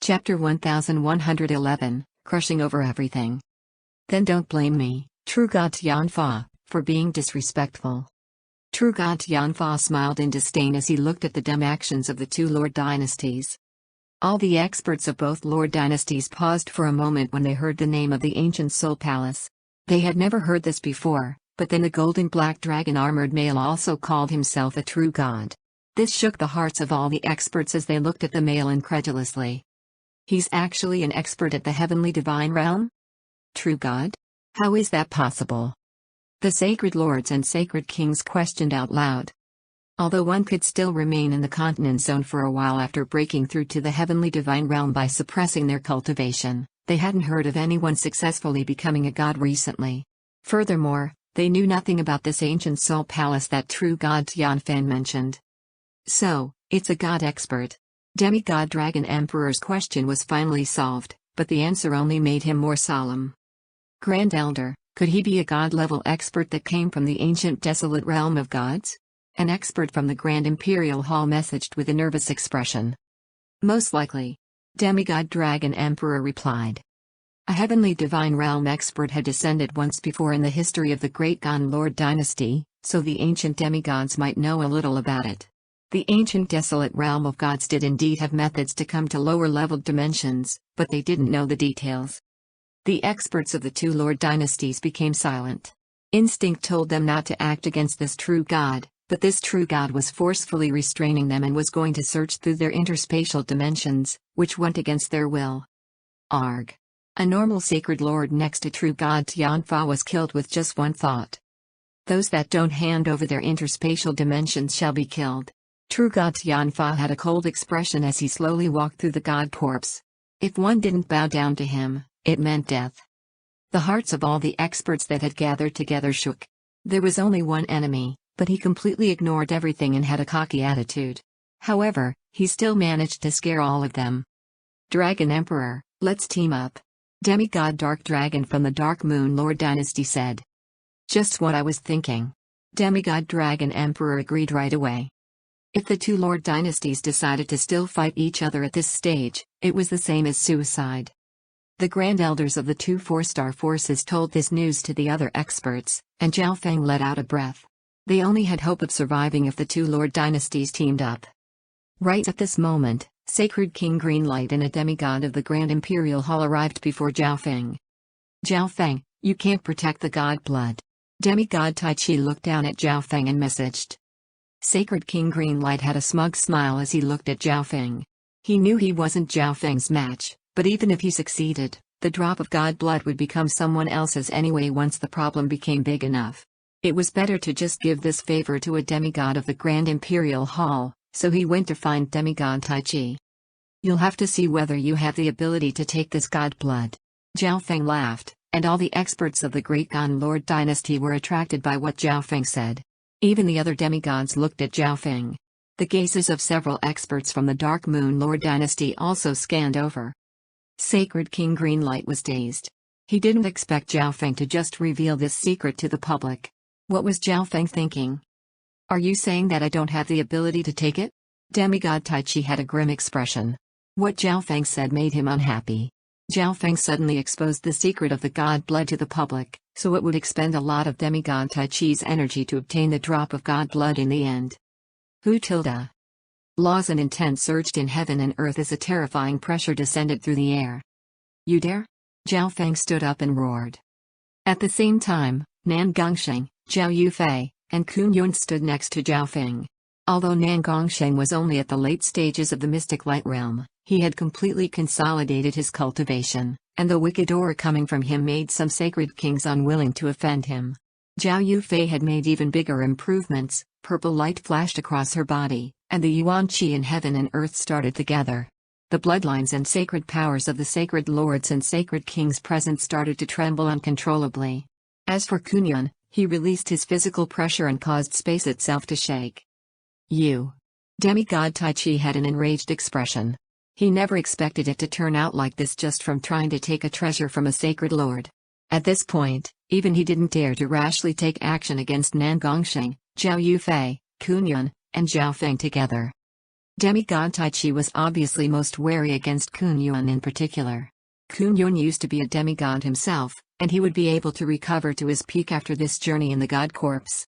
Chapter 1111, Crushing Over Everything. Then don't blame me, True God Tianfa, for being disrespectful. True God Tianfa smiled in disdain as he looked at the dumb actions of the two Lord dynasties. All the experts of both Lord dynasties paused for a moment when they heard the name of the ancient Soul Palace. They had never heard this before, but then the golden black dragon armored male also called himself a true god. This shook the hearts of all the experts as they looked at the male incredulously. He's actually an expert at the heavenly divine realm? True God? How is that possible? The sacred lords and sacred kings questioned out loud. Although one could still remain in the continent zone for a while after breaking through to the heavenly divine realm by suppressing their cultivation, they hadn't heard of anyone successfully becoming a god recently. Furthermore, they knew nothing about this ancient soul palace that true God Tianfan mentioned. So, it's a god expert. Demigod Dragon Emperor's question was finally solved, but the answer only made him more solemn. Grand Elder, could he be a god-level expert that came from the ancient desolate realm of gods? An expert from the Grand Imperial Hall messaged with a nervous expression. Most likely. Demigod Dragon Emperor replied. A heavenly divine realm expert had descended once before in the history of the Great Gon Lord dynasty, so the ancient demigods might know a little about it. The ancient desolate realm of gods did indeed have methods to come to lower-leveled dimensions, but they didn't know the details. The experts of the two Lord dynasties became silent. Instinct told them not to act against this true god, but this true god was forcefully restraining them and was going to search through their interspatial dimensions, which went against their will. Arg. A normal sacred lord next to true god Tianfa was killed with just one thought. Those that don't hand over their interspatial dimensions shall be killed. True God Tianfa had a cold expression as he slowly walked through the god corpse. If one didn't bow down to him, it meant death. The hearts of all the experts that had gathered together shook. There was only one enemy, but he completely ignored everything and had a cocky attitude. However, he still managed to scare all of them. Dragon Emperor, let's team up. Demigod Dark Dragon from the Dark Moon Lord Dynasty said. Just what I was thinking. Demigod Dragon Emperor agreed right away. If the two Lord dynasties decided to still fight each other at this stage, it was the same as suicide. The Grand Elders of the two four-star forces told this news to the other experts, and Zhao Feng let out a breath. They only had hope of surviving if the two Lord dynasties teamed up. Right at this moment, Sacred King Greenlight and a demigod of the Grand Imperial Hall arrived before Zhao Feng. Zhao Feng, you can't protect the god blood. Demigod Tai Chi looked down at Zhao Feng and messaged. Sacred King Greenlight had a smug smile as he looked at Zhao Feng. He knew he wasn't Zhao Feng's match, but even if he succeeded, the drop of god blood would become someone else's anyway once the problem became big enough. It was better to just give this favor to a demigod of the Grand Imperial Hall, so he went to find demigod Tai Chi. You'll have to see whether you have the ability to take this god blood. Zhao Feng laughed, and all the experts of the Great Gon Lord dynasty were attracted by what Zhao Feng said. Even the other demigods looked at Zhao Feng. The gazes of several experts from the Dark Moon Lord dynasty also scanned over. Sacred King Greenlight was dazed. He didn't expect Zhao Feng to just reveal this secret to the public. What was Zhao Feng thinking? Are you saying that I don't have the ability to take it? Demigod Tai Chi had a grim expression. What Zhao Feng said made him unhappy. Zhao Feng suddenly exposed the secret of the god blood to the public, so it would expend a lot of demigod Tai Chi's energy to obtain the drop of god blood in the end. Who tilde? Laws and intent surged in heaven and earth as a terrifying pressure descended through the air. You dare? Zhao Feng stood up and roared. At the same time, Nan Gongsheng, Zhao Yufei, and Kun Yun stood next to Zhao Feng. Although Nan Gongsheng was only at the late stages of the mystic light realm, he had completely consolidated his cultivation, and the wicked aura coming from him made some sacred kings unwilling to offend him. Zhao Yufei had made even bigger improvements. Purple light flashed across her body, and the yuan qi in heaven and earth started to gather. The bloodlines and sacred powers of the sacred lords and sacred kings present started to tremble uncontrollably. As for Kunyun, he released his physical pressure and caused space itself to shake. You. Demigod Tai Chi had an enraged expression. He never expected it to turn out like this just from trying to take a treasure from a sacred lord. At this point, even he didn't dare to rashly take action against Nan Gongsheng, Zhao Yufei, Kun Yun, and Zhao Feng together. Demigod Tai Chi was obviously most wary against Kun Yuan in particular. Kun Yuan used to be a demigod himself, and he would be able to recover to his peak after this journey in the God Corpse.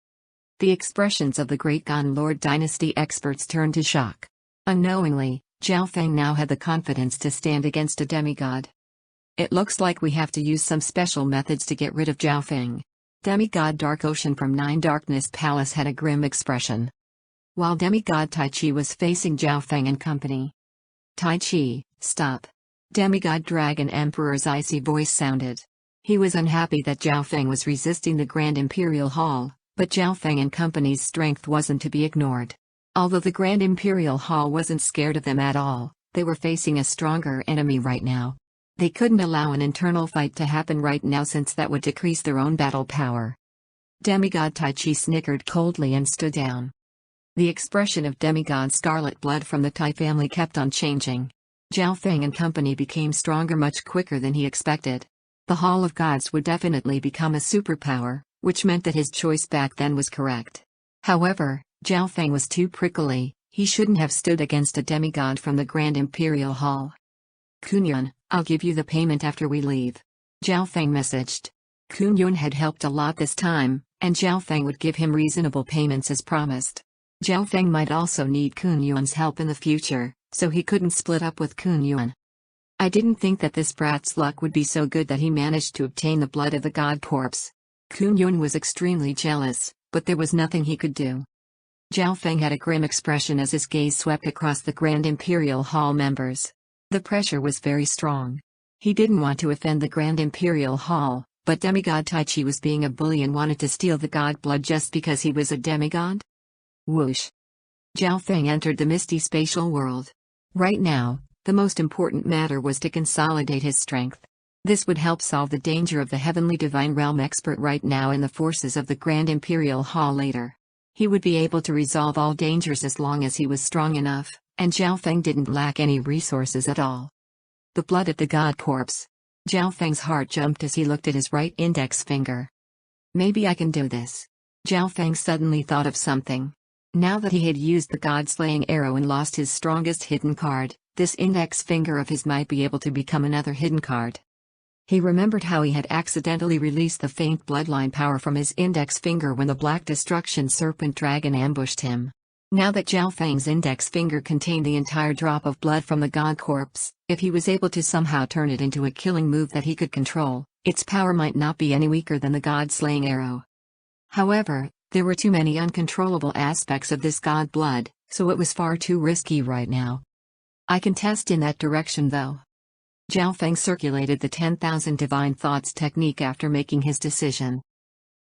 The expressions of the Great Gon Lord Dynasty experts turned to shock. Unknowingly, Zhao Feng now had the confidence to stand against a demigod. It looks like we have to use some special methods to get rid of Zhao Feng. Demigod Dark Ocean from Nine Darkness Palace had a grim expression, while Demigod Tai Chi was facing Zhao Feng and company. Tai Chi, stop. Demigod Dragon Emperor's icy voice sounded. He was unhappy that Zhao Feng was resisting the Grand Imperial Hall, but Zhao Feng and company's strength wasn't to be ignored. Although the Grand Imperial Hall wasn't scared of them at all, they were facing a stronger enemy right now. They couldn't allow an internal fight to happen right now since that would decrease their own battle power. Demigod Tai Chi snickered coldly and stood down. The expression of Demigod Scarlet Blood from the Tai family kept on changing. Zhao Feng and company became stronger much quicker than he expected. The Hall of Gods would definitely become a superpower, which meant that his choice back then was correct. However, Zhao Feng was too prickly. He shouldn't have stood against a demigod from the Grand Imperial Hall. Kun Yuan, I'll give you the payment after we leave. Zhao Feng messaged. Kun Yuan had helped a lot this time, and Zhao Feng would give him reasonable payments as promised. Zhao Feng might also need Kun Yuan's help in the future, so he couldn't split up with Kun Yuan. I didn't think that this brat's luck would be so good that he managed to obtain the blood of the God Corpse. Kun Yuan was extremely jealous, but there was nothing he could do. Zhao Feng had a grim expression as his gaze swept across the Grand Imperial Hall members. The pressure was very strong. He didn't want to offend the Grand Imperial Hall, but Demigod Tai Chi was being a bully and wanted to steal the god blood just because he was a demigod? Whoosh! Zhao Feng entered the misty spatial world. Right now, the most important matter was to consolidate his strength. This would help solve the danger of the Heavenly Divine Realm expert right now and the forces of the Grand Imperial Hall later. He would be able to resolve all dangers as long as he was strong enough, and Zhao Feng didn't lack any resources at all. The blood of the God Corpse. Zhao Feng's heart jumped as he looked at his right index finger. Maybe I can do this. Zhao Feng suddenly thought of something. Now that he had used the God-slaying arrow and lost his strongest hidden card, this index finger of his might be able to become another hidden card. He remembered how he had accidentally released the faint bloodline power from his index finger when the Black Destruction Serpent Dragon ambushed him. Now that Zhao Feng's index finger contained the entire drop of blood from the God Corpse, if he was able to somehow turn it into a killing move that he could control, its power might not be any weaker than the God-slaying arrow. However, there were too many uncontrollable aspects of this god blood, so it was far too risky right now. I can test in that direction though. Zhao Feng circulated the 10,000 divine thoughts technique after making his decision.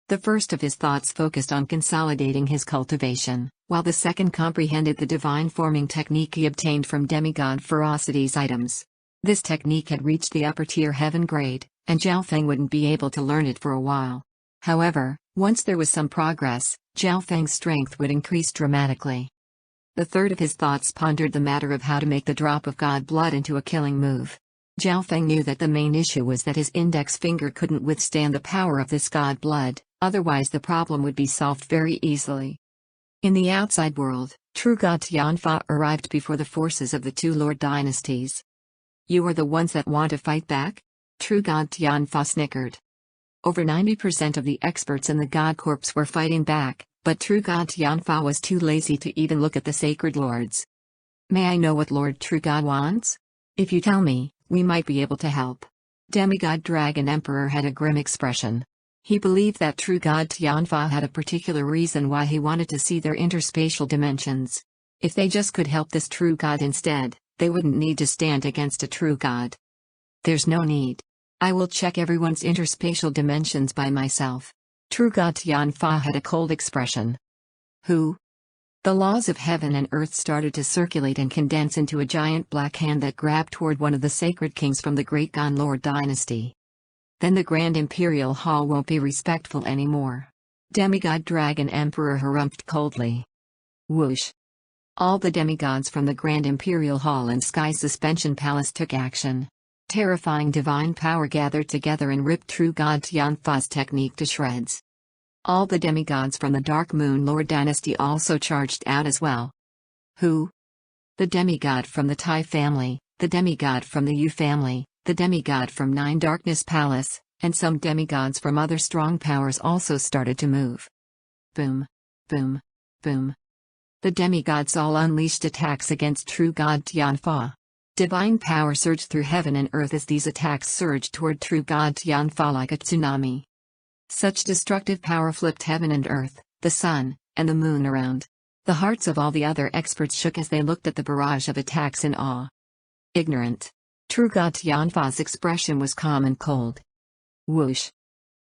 The first of his thoughts focused on consolidating his cultivation, while the second comprehended the divine forming technique he obtained from Demigod Ferocity's items. This technique had reached the upper tier heaven grade, and Zhao Feng wouldn't be able to learn it for a while. However, once there was some progress, Zhao Feng's strength would increase dramatically. The third of his thoughts pondered the matter of how to make the drop of god blood into a killing move. Zhao Feng knew that the main issue was that his index finger couldn't withstand the power of this god blood, otherwise the problem would be solved very easily. In the outside world, True God Tianfa arrived before the forces of the two Lord dynasties. You are the ones that want to fight back? True God Tianfa snickered. Over 90% of the experts in the God Corps were fighting back, but True God Tianfa was too lazy to even look at the sacred lords. May I know what Lord True God wants? If you tell me, we might be able to help. Demigod Dragon Emperor had a grim expression. He believed that True God Tianfa had a particular reason why he wanted to see their interspatial dimensions. If they just could help this True God instead, they wouldn't need to stand against a True God. There's no need. I will check everyone's interspatial dimensions by myself. True God Tianfa had a cold expression. Who? The laws of heaven and earth started to circulate and condense into a giant black hand that grabbed toward one of the sacred kings from the Great Gon Lord dynasty. Then the Grand Imperial Hall won't be respectful anymore. Demigod Dragon Emperor harumphed coldly. Whoosh. All the demigods from the Grand Imperial Hall and Sky Suspension Palace took action. Terrifying divine power gathered together and ripped True God Tianfa's technique to shreds. All the demigods from the Dark Moon Lord dynasty also charged out as well. Who? the demigod from the Tai family, the demigod from the Yu family, the demigod from Nine Darkness Palace, and some demigods from other strong powers also started to move. Boom. Boom. Boom. The demigods all unleashed attacks against true God Tianfa. Divine power surged through heaven and earth as these attacks surged toward true God Tianfa like a tsunami. Such destructive power flipped heaven and earth, the sun, and the moon around. The hearts of all the other experts shook as they looked at the barrage of attacks in awe. Ignorant. True God Tianfa's expression was calm and cold. Whoosh.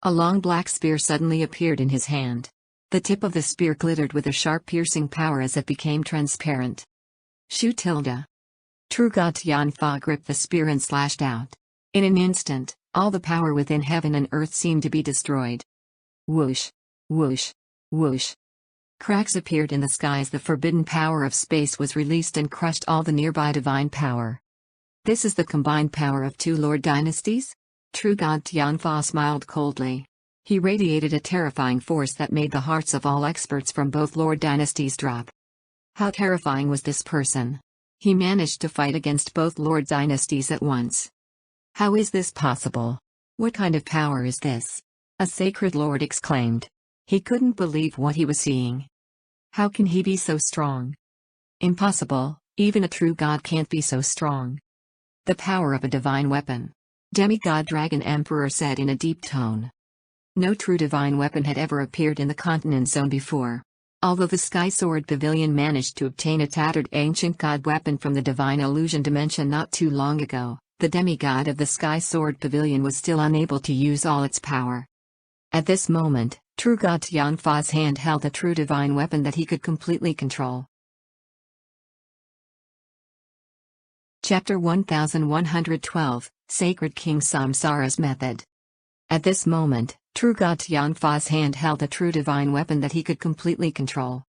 A long black spear suddenly appeared in his hand. The tip of the spear glittered with a sharp piercing power as it became transparent. Shu tilde. True God Tianfa gripped the spear and slashed out. In an instant, all the power within heaven and earth seemed to be destroyed. Whoosh. Whoosh. Whoosh. Cracks appeared in the sky as the forbidden power of space was released and crushed all the nearby divine power. This is the combined power of two Lord dynasties? True God Tianfa smiled coldly. He radiated a terrifying force that made the hearts of all experts from both Lord dynasties drop. How terrifying was this person? He managed to fight against both Lord dynasties at once. How is this possible? What kind of power is this? A sacred lord exclaimed. He couldn't believe what he was seeing. How can he be so strong? Impossible, even a true god can't be so strong. The power of a divine weapon. Demigod Dragon Emperor said in a deep tone. No true divine weapon had ever appeared in the continent zone before. Although the Sky Sword Pavilion managed to obtain a tattered ancient god weapon from the divine illusion dimension not too long ago, the demigod of the Sky Sword Pavilion was still unable to use all its power. At this moment, true God Tianfa's hand held a true divine weapon that he could completely control. Chapter 1112, Sacred King Samsara's Method. At this moment, true God Tianfa's hand held a true divine weapon that he could completely control.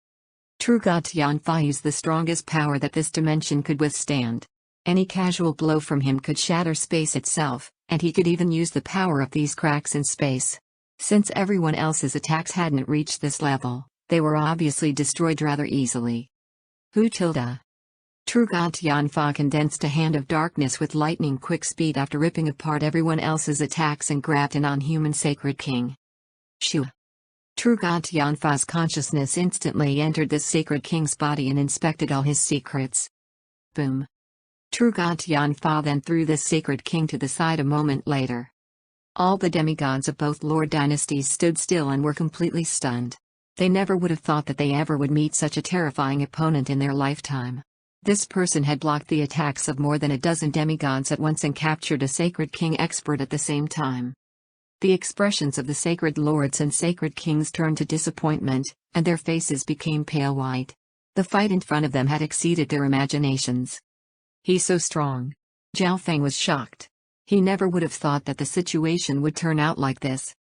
True God Tianfa used the strongest power that this dimension could withstand. Any casual blow from him could shatter space itself, and he could even use the power of these cracks in space. Since everyone else's attacks hadn't reached this level, they were obviously destroyed rather easily. Hu tilde. True God Tianfa condensed a hand of darkness with lightning-quick speed after ripping apart everyone else's attacks and grabbed an non-human sacred king. Shu. True God Tianfa's consciousness instantly entered this sacred king's body and inspected all his secrets. Boom. True God Tianfa then threw this sacred king to the side a moment later. All the demigods of both Lord dynasties stood still and were completely stunned. They never would have thought that they ever would meet such a terrifying opponent in their lifetime. This person had blocked the attacks of more than a dozen demigods at once and captured a sacred king expert at the same time. The expressions of the sacred lords and sacred kings turned to disappointment, and their faces became pale white. The fight in front of them had exceeded their imaginations. He's so strong. Zhao Feng was shocked. He never would have thought that the situation would turn out like this.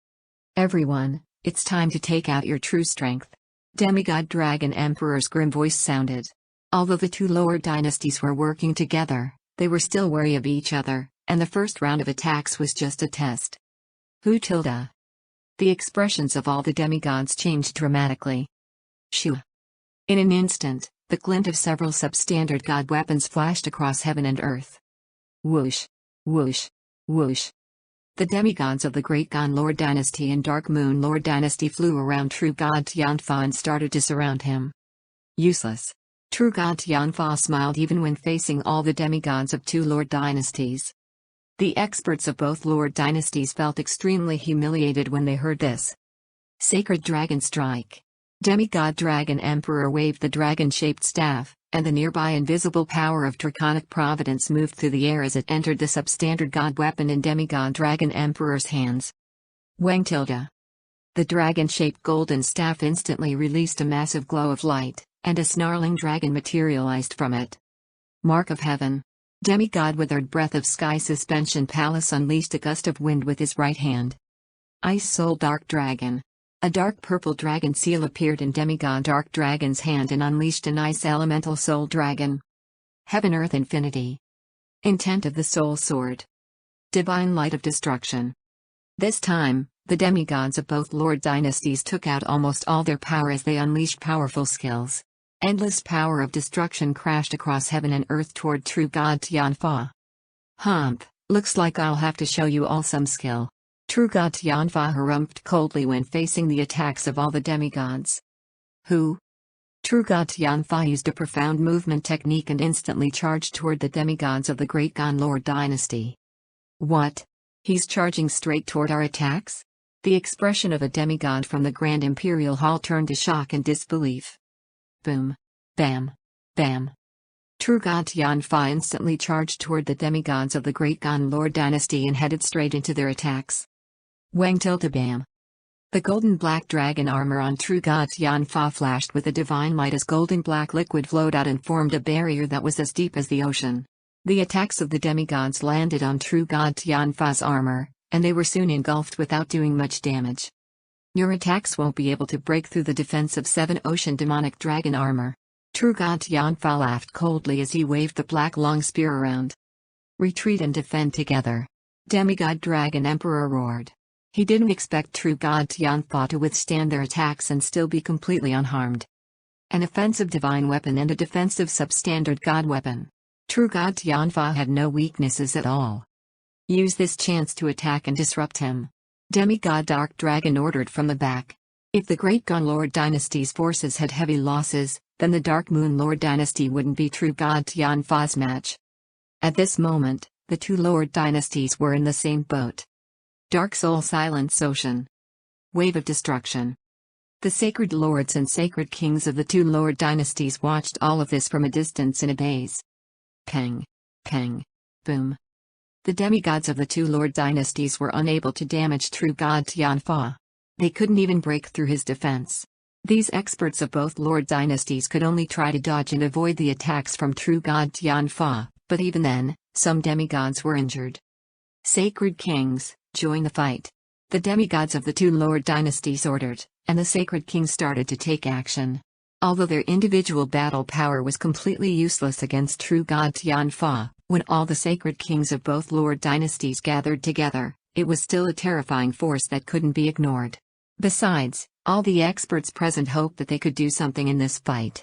Everyone, it's time to take out your true strength. Demigod Dragon Emperor's grim voice sounded. Although the two lower dynasties were working together, they were still wary of each other, and the first round of attacks was just a test. Hu tilde. The expressions of all the demigods changed dramatically. Shu. In an instant, the glint of several substandard god weapons flashed across heaven and earth. Whoosh. Whoosh. Whoosh. The demigods of the Great Gon Lord Dynasty and Dark Moon Lord Dynasty flew around True God Tianfa and started to surround him. Useless. True God Tianfa smiled even when facing all the demigods of two Lord Dynasties. The experts of both Lord Dynasties felt extremely humiliated when they heard this. Sacred Dragon Strike. Demigod Dragon Emperor waved the dragon-shaped staff, and the nearby invisible power of Draconic Providence moved through the air as it entered the substandard god weapon in Demigod Dragon Emperor's hands. Wang tilde. The dragon-shaped golden staff instantly released a massive glow of light, and a snarling dragon materialized from it. Mark of Heaven. Demigod Withered Breath of Sky Suspension Palace unleashed a gust of wind with his right hand. Ice Soul Dark Dragon. A dark purple dragon seal appeared in Demigod Dark Dragon's hand and unleashed an ice elemental soul dragon. Heaven Earth Infinity. Intent of the Soul Sword. Divine Light of Destruction. This time, the demigods of both Lord Dynasties took out almost all their power as they unleashed powerful skills. Endless power of destruction crashed across heaven and earth toward true God Tianfa. Humph, looks like I'll have to show you all some skill. True God Tianfa harumphed coldly when facing the attacks of all the demigods. Who? True God Tianfa used a profound movement technique and instantly charged toward the demigods of the Great Gon Lord dynasty. What? He's charging straight toward our attacks? The expression of a demigod from the Grand Imperial Hall turned to shock and disbelief. Boom. Bam. Bam. True God Tianfa instantly charged toward the demigods of the Great Gon Lord dynasty and headed straight into their attacks. Wang tilde bam. The golden black dragon armor on True God Tianfa flashed with a divine light as golden black liquid flowed out and formed a barrier that was as deep as the ocean. The attacks of the demigods landed on True God Tianfa's armor, and they were soon engulfed without doing much damage. Your attacks won't be able to break through the defense of 7 ocean demonic dragon armor. True God Tianfa laughed coldly as he waved the black long spear around. Retreat and defend together. Demigod Dragon Emperor roared. He didn't expect True God Tianfa to withstand their attacks and still be completely unharmed. An offensive divine weapon and a defensive substandard god weapon. True God Tianfa had no weaknesses at all. Use this chance to attack and disrupt him. Demigod Dark Dragon ordered from the back. If the Great Gon Lord dynasty's forces had heavy losses, then the Dark Moon Lord dynasty wouldn't be True God Tianfa's match. At this moment, the 2 Lord dynasties were in the same boat. Dark Soul Silence Ocean. Wave of destruction. The sacred lords and sacred kings of the 2 Lord dynasties watched all of this from a distance in a daze. Peng. Peng. Boom. The demigods of the 2 Lord dynasties were unable to damage True God Tianfa. They couldn't even break through his defense. These experts of both Lord dynasties could only try to dodge and avoid the attacks from True God Tianfa, but even then, some demigods were injured. Sacred kings, join the fight. The demigods of the 2 Lord dynasties ordered, and the sacred kings started to take action. Although their individual battle power was completely useless against True God Tianfa, when all the sacred kings of both Lord dynasties gathered together, it was still a terrifying force that couldn't be ignored. Besides, all the experts present hoped that they could do something in this fight.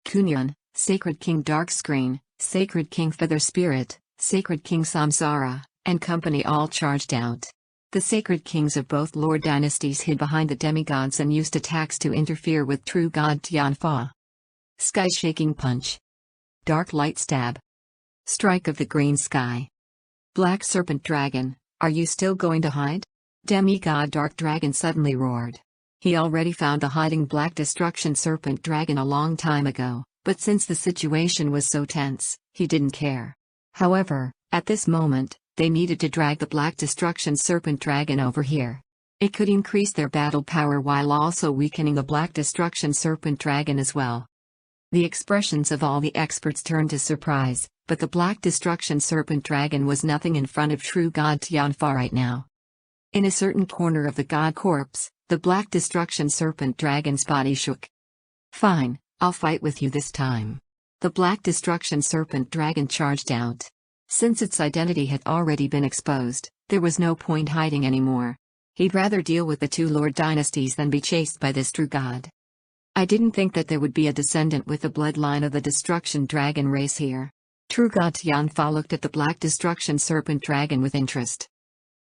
Kunyan, Sacred King Darkscreen, Sacred King Feather Spirit, Sacred King Samsara, and company all charged out. The sacred kings of both Lord dynasties hid behind the demigods and used attacks to interfere with True God Tianfa. Sky-shaking punch. Dark light stab. Strike of the green sky. Black serpent dragon, are you still going to hide? Demigod Dark Dragon suddenly roared. He already found the hiding black destruction serpent dragon a long time ago, but since the situation was so tense, he didn't care. However, at this moment, they needed to drag the black destruction serpent dragon over here. It could increase their battle power while also weakening the black destruction serpent dragon as well. The expressions of all the experts turned to surprise, but the black destruction serpent dragon was nothing in front of True God Tianfa right now. In a certain corner of the god corpse, the black destruction serpent dragon's body shook. Fine, I'll fight with you this time. The black destruction serpent dragon charged out. Since its identity had already been exposed, there was no point hiding anymore. He'd rather deal with the 2 Lord dynasties than be chased by this true god. I didn't think that there would be a descendant with the bloodline of the destruction dragon race here. True God Tianfa looked at the black destruction serpent dragon with interest.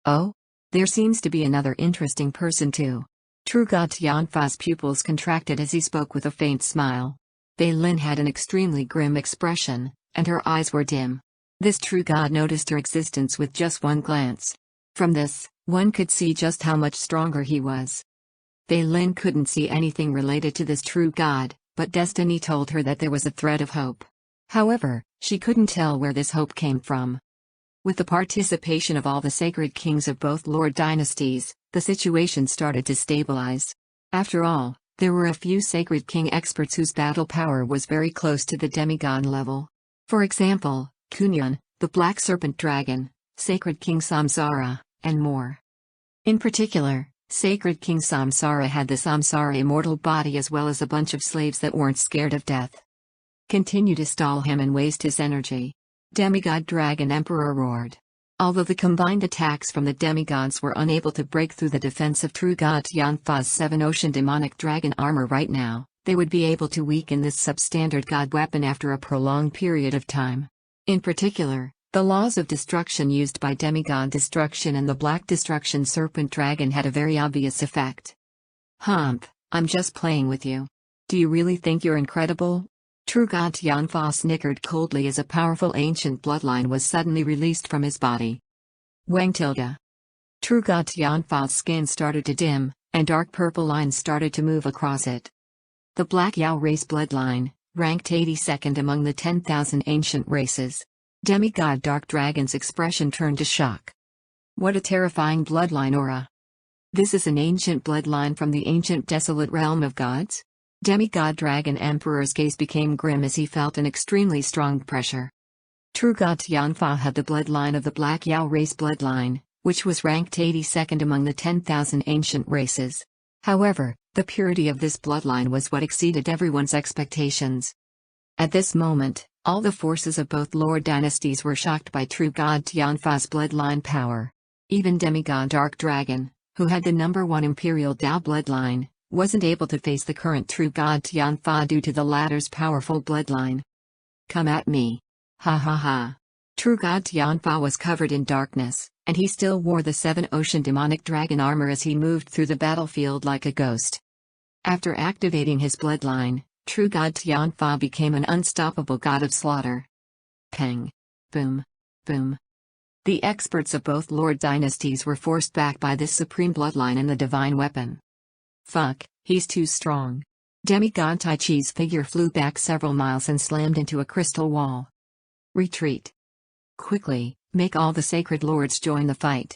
Oh? There seems to be another interesting person too. True God Tianfa's pupils contracted as he spoke with a faint smile. Bei Lin had an extremely grim expression, and her eyes were dim. This true god noticed her existence with just one glance. From this, one could see just how much stronger he was. Bei Lin couldn't see anything related to this true god, but destiny told her that there was a thread of hope. However, she couldn't tell where this hope came from. With the participation of all the sacred kings of both Lord dynasties, the situation started to stabilize. After all, there were a few sacred king experts whose battle power was very close to the demigod level. For example, Kunyan, the Black Serpent Dragon, Sacred King Samsara, and more. In particular, Sacred King Samsara had the Samsara immortal body as well as a bunch of slaves that weren't scared of death. Continue to stall him and waste his energy. Demigod Dragon Emperor roared. Although the combined attacks from the demigods were unable to break through the defense of True God Tianfa's 7 Ocean Demonic Dragon armor right now, they would be able to weaken this substandard god weapon after a prolonged period of time. In particular, the laws of destruction used by demigod destruction and the black destruction serpent dragon had a very obvious effect. Humph, I'm just playing with you. Do you really think you're incredible? True God Tianfa snickered coldly as a powerful ancient bloodline was suddenly released from his body. Wang tilde. True God Tianfa's skin started to dim, and dark purple lines started to move across it. The Black Yao race bloodline, ranked 82nd among the 10,000 ancient races. Demigod Dark Dragon's expression turned to shock. What a terrifying bloodline aura. This is an ancient bloodline from the ancient desolate realm of gods? Demigod Dragon Emperor's gaze became grim as he felt an extremely strong pressure. True God Tianfa had the bloodline of the Black Yao race bloodline, which was ranked 82nd among the 10,000 ancient races. However, the purity of this bloodline was what exceeded everyone's expectations. At this moment, all the forces of both Lord dynasties were shocked by True God Tianfa's bloodline power. Even Demigod Dark Dragon, who had the #1 Imperial Dao bloodline, wasn't able to face the current True God Tianfa due to the latter's powerful bloodline. Come at me. Ha ha ha. True God Tianfa was covered in darkness, and he still wore the 7-ocean demonic dragon armor as he moved through the battlefield like a ghost. After activating his bloodline, True God Tianfa became an unstoppable god of slaughter. Peng. Boom. Boom. The experts of both Lord dynasties were forced back by this supreme bloodline and the divine weapon. Fuck, he's too strong. Demigod Tai Chi's figure flew back several miles and slammed into a crystal wall. Retreat. Quickly, make all the sacred lords join the fight.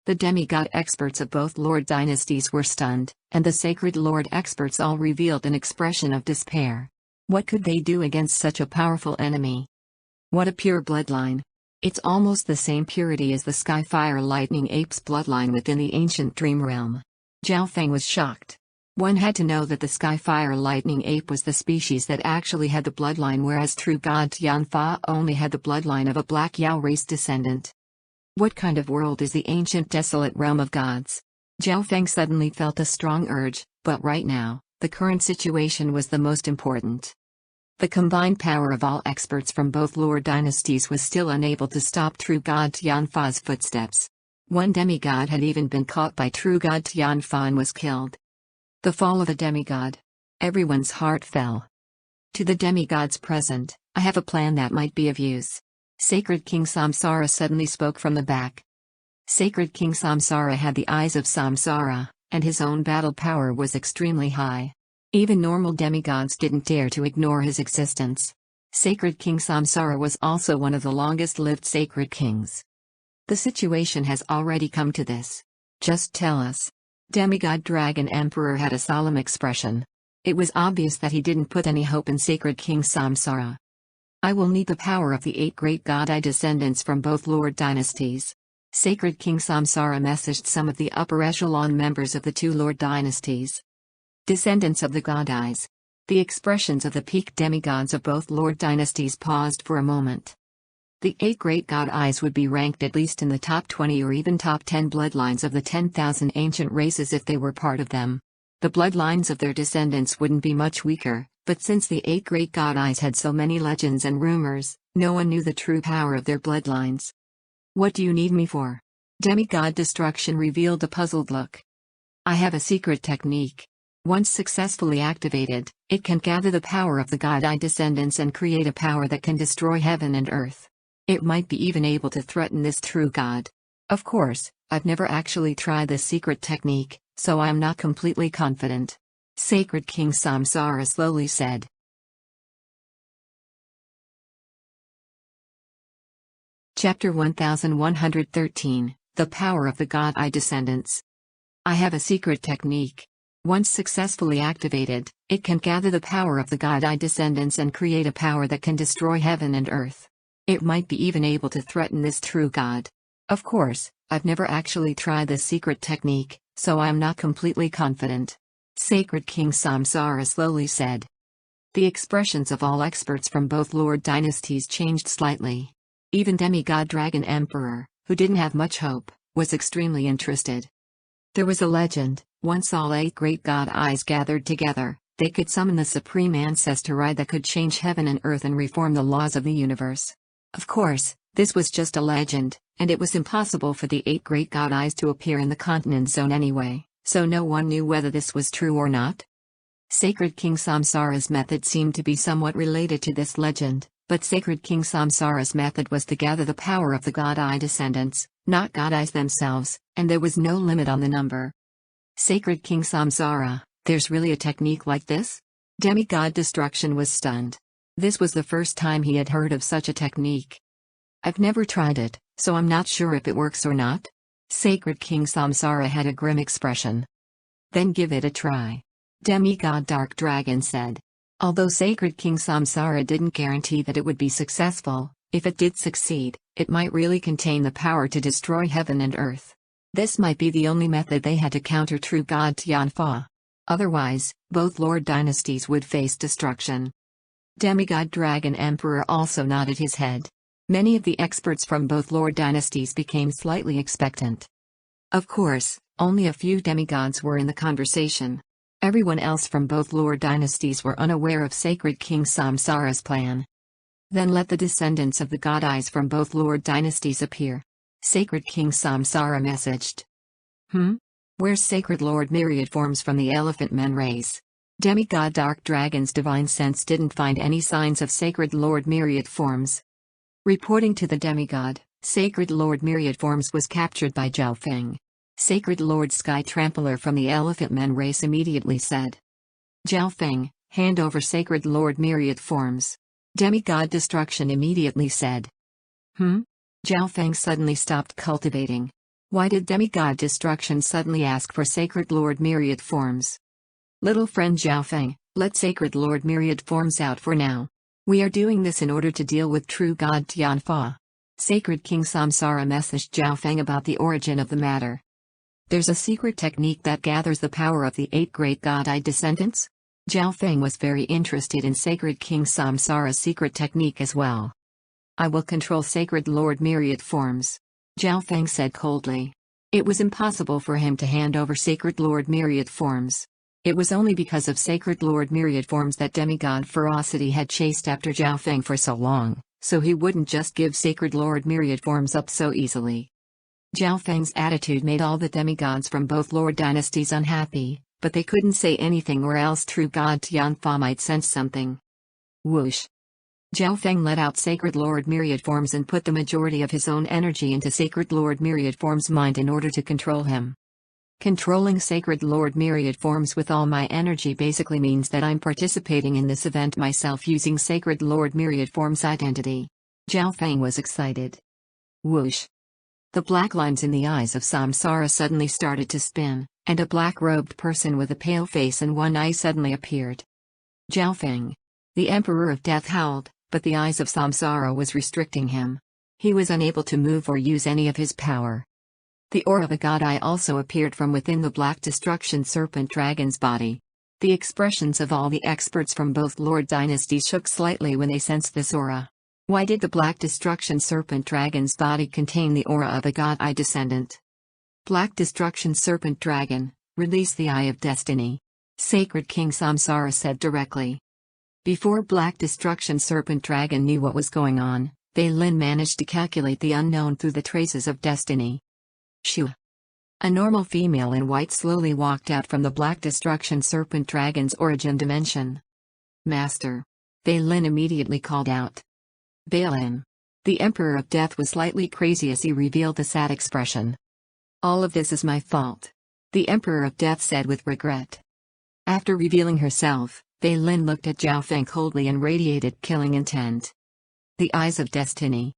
The demigod experts of both Lord dynasties were stunned, and the sacred lord experts all revealed an expression of despair. What could they do against such a powerful enemy? What a pure bloodline. It's almost the same purity as the Sky Fire Lightning Ape's bloodline within the ancient dream realm. Zhao Feng was shocked. One had to know that the Sky Fire Lightning Ape was the species that actually had the bloodline, whereas True God Tianfa only had the bloodline of a Black Yao race descendant. What kind of world is the ancient desolate realm of gods? Zhao Feng suddenly felt a strong urge, but right now, the current situation was the most important. The combined power of all experts from both Lord dynasties was still unable to stop True God Tianfa's footsteps. One demigod had even been caught by True God Tianfa and was killed. The fall of a demigod. Everyone's heart fell. To the demigods present, I have a plan that might be of use. Sacred King Samsara suddenly spoke from the back. Sacred King Samsara had the eyes of Samsara, and his own battle power was extremely high. Even normal demigods didn't dare to ignore his existence. Sacred King Samsara was also one of the longest-lived sacred kings. The situation has already come to this. Just tell us. Demigod Dragon Emperor had a solemn expression. It was obvious that he didn't put any hope in Sacred King Samsara. I will need the power of the 8 great god-eye descendants from both Lord dynasties. Sacred King Samsara messaged some of the upper echelon members of the 2 Lord dynasties. Descendants of the god-eyes. The expressions of the peak demigods of both Lord dynasties paused for a moment. The 8 great god-eyes would be ranked at least in the top 20 or even top 10 bloodlines of the 10,000 ancient races if they were part of them. The bloodlines of their descendants wouldn't be much weaker, but since the 8 great god-eyes had so many legends and rumors, no one knew the true power of their bloodlines. What do you need me for? Demigod Destruction revealed a puzzled look. I have a secret technique. Once successfully activated, it can gather the power of the god-eye descendants and create a power that can destroy heaven and earth. It might be even able to threaten this true god. Of course, I've never actually tried this secret technique, so I'm not completely confident. Sacred King Samsara slowly said. Chapter 1113, The Power of the God-Eye Descendants. I have a secret technique. Once successfully activated, it can gather the power of the God-Eye Descendants and create a power that can destroy heaven and earth. It might be even able to threaten this true god. Of course, I've never actually tried this secret technique, so I'm not completely confident. Sacred King Samsara slowly said. The expressions of all experts from both Lord dynasties changed slightly. Even Demigod Dragon Emperor, who didn't have much hope, was extremely interested. There was a legend, once all 8 great god-eyes gathered together, They could summon the supreme ancestor that could change heaven and earth and reform the laws of the universe. Of course, this was just a legend, and it was impossible for the 8 great god eyes to appear in the continent zone anyway, so no one knew whether this was true or not. Sacred King Samsara's method seemed to be somewhat related to this legend, but Sacred King Samsara's method was to gather the power of the god eye descendants, not god eyes themselves, and there was no limit on the number. Sacred King Samsara, there's really a technique like this? Demigod Destruction was stunned. This was the first time he had heard of such a technique. I've never tried it, so I'm not sure if it works or not. Sacred King Samsara had a grim expression. Then give it a try. Demigod Dark Dragon said. Although Sacred King Samsara didn't guarantee that it would be successful, if it did succeed, it might really contain the power to destroy heaven and earth. This might be the only method they had to counter true God Tianfa. Otherwise, both Lord dynasties would face destruction. Demigod Dragon Emperor also nodded his head. Many of the experts from both Lord dynasties became slightly expectant. Of course, only a few demigods were in the conversation. Everyone else from both Lord dynasties were unaware of Sacred King Samsara's plan. Then let the descendants of the god eyes from both Lord dynasties appear. Sacred King Samsara messaged. Where's Sacred Lord Myriad Forms from the Elephant Men race? Demigod Dark Dragon's divine sense didn't find any signs of Sacred Lord Myriad Forms. Reporting to the demigod, Sacred Lord Myriad Forms was captured by Zhao Feng. Sacred Lord Sky Trampler from the Elephant Men race immediately said. Zhao Feng, hand over Sacred Lord Myriad Forms. Demigod Destruction immediately said. Zhao Feng suddenly stopped cultivating. Why did Demigod Destruction suddenly ask for Sacred Lord Myriad Forms? Little friend Zhao Feng, let Sacred Lord Myriad Forms out for now. We are doing this in order to deal with true God Tianfa. Sacred King Samsara messaged Zhao Feng about the origin of the matter. There's a secret technique that gathers the power of the 8 great god eye descendants? Zhao Feng was very interested in Sacred King Samsara's secret technique as well. I will control Sacred Lord Myriad Forms. Zhao Feng said coldly. It was impossible for him to hand over Sacred Lord Myriad Forms. It was only because of Sacred Lord Myriad Forms that Demigod Ferocity had chased after Zhao Feng for so long, so he wouldn't just give Sacred Lord Myriad Forms up so easily. Zhao Feng's attitude made all the demigods from both Lord dynasties unhappy, but they couldn't say anything or else true God Tianfa might sense something. Whoosh! Zhao Feng let out Sacred Lord Myriad Forms and put the majority of his own energy into Sacred Lord Myriad Forms' mind in order to control him. Controlling Sacred Lord Myriad Forms with all my energy basically means that I'm participating in this event myself using Sacred Lord Myriad Forms' identity. Zhao Feng was excited. Whoosh! The black lines in the eyes of Samsara suddenly started to spin, and a black-robed person with a pale face and one eye suddenly appeared. Zhao Feng. The Emperor of Death howled, but the eyes of Samsara was restricting him. He was unable to move or use any of his power. The aura of a god eye also appeared from within the Black Destruction Serpent Dragon's body. The expressions of all the experts from both Lord dynasties shook slightly when they sensed this aura. Why did the Black Destruction Serpent Dragon's body contain the aura of a god eye descendant? Black Destruction Serpent Dragon, release the Eye of Destiny. Sacred King Samsara said directly. Before Black Destruction Serpent Dragon knew what was going on, Bei Lin managed to calculate the unknown through the traces of destiny. Shoo! A normal female in white slowly walked out from the Black Destruction Serpent Dragon's origin dimension. Master. Bei Lin immediately called out. Bei Lin. The Emperor of Death was slightly crazy as he revealed a sad expression. All of this is my fault. The Emperor of Death said with regret. After revealing herself, Bei Lin looked at Zhao Feng coldly and radiated killing intent. The Eyes of Destiny.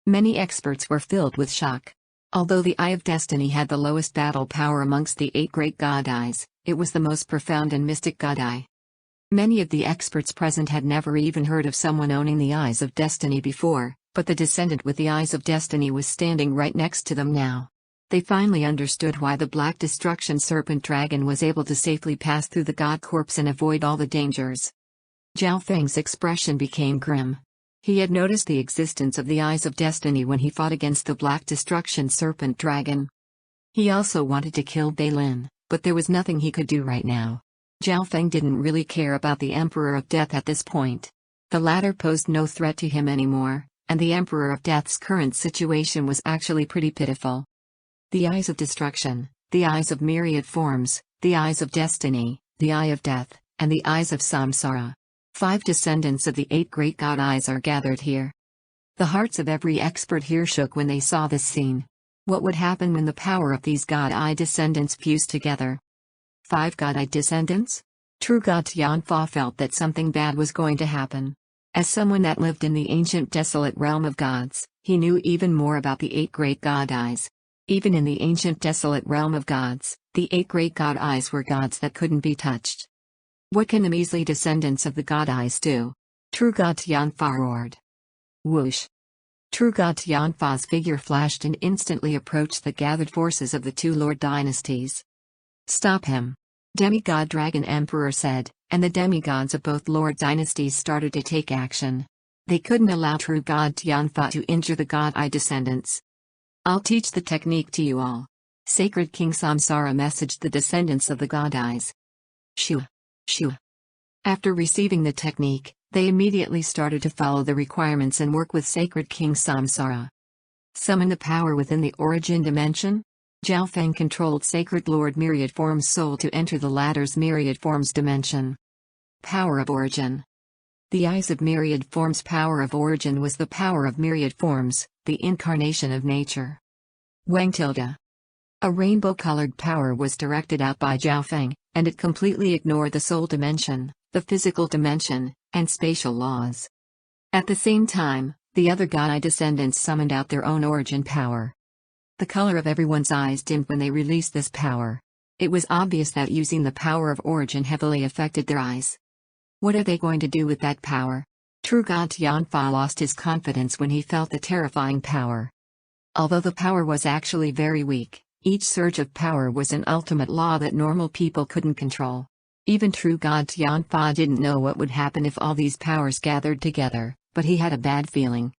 Many experts were filled with shock. Although the Eye of Destiny had the lowest battle power amongst the 8 great god eyes, it was the most profound and mystic god eye. Many of the experts present had never even heard of someone owning the Eyes of Destiny before, but the descendant with the Eyes of Destiny was standing right next to them now. They finally understood why the Black Destruction Serpent Dragon was able to safely pass through the god corpse and avoid all the dangers. Zhao Feng's expression became grim. He had noticed the existence of the Eyes of Destiny when he fought against the Black Destruction Serpent Dragon. He also wanted to kill Bei Lin, but there was nothing he could do right now. Zhao Feng didn't really care about the Emperor of Death at this point. The latter posed no threat to him anymore, and the Emperor of Death's current situation was actually pretty pitiful. The eyes of destruction, the eyes of myriad forms, the eyes of destiny, the eye of death, and the eyes of samsara. 5 descendants of the 8 great god eyes are gathered here. The hearts of every expert here shook when they saw this scene. What would happen when the power of these god eye descendants fused together? 5 god eye descendants? True God Tianfa felt that something bad was going to happen. As someone that lived in the ancient desolate realm of gods, he knew even more about the 8 great god eyes. Even in the ancient desolate realm of gods, the 8 great god eyes were gods that couldn't be touched. What can the measly descendants of the god eyes do? True God Tianfa roared. Whoosh! True God Tianfa's figure flashed and instantly approached the gathered forces of the 2 Lord dynasties. Stop him! Demigod Dragon Emperor said, and the demigods of both Lord dynasties started to take action. They couldn't allow True God Tianfa to injure the god eye descendants. I'll teach the technique to you all. Sacred King Samsara messaged the descendants of the god eyes. Shua! Shua! After receiving the technique, they immediately started to follow the requirements and work with Sacred King Samsara. Summon the power within the origin dimension? Zhao Feng controlled Sacred Lord Myriad Form's soul to enter the latter's Myriad Form's dimension. Power of Origin. The eyes of Myriad Form's power of origin was the power of Myriad Forms, the incarnation of nature. Wang tilde. A rainbow-colored power was directed out by Zhao Feng, and it completely ignored the soul dimension, the physical dimension, and spatial laws. At the same time, the other god eye descendants summoned out their own origin power. The color of everyone's eyes dimmed when they released this power. It was obvious that using the power of origin heavily affected their eyes. What are they going to do with that power? True God Tianfa lost his confidence when he felt the terrifying power. Although the power was actually very weak, each surge of power was an ultimate law that normal people couldn't control. Even True God Tianfa didn't know what would happen if all these powers gathered together, but he had a bad feeling.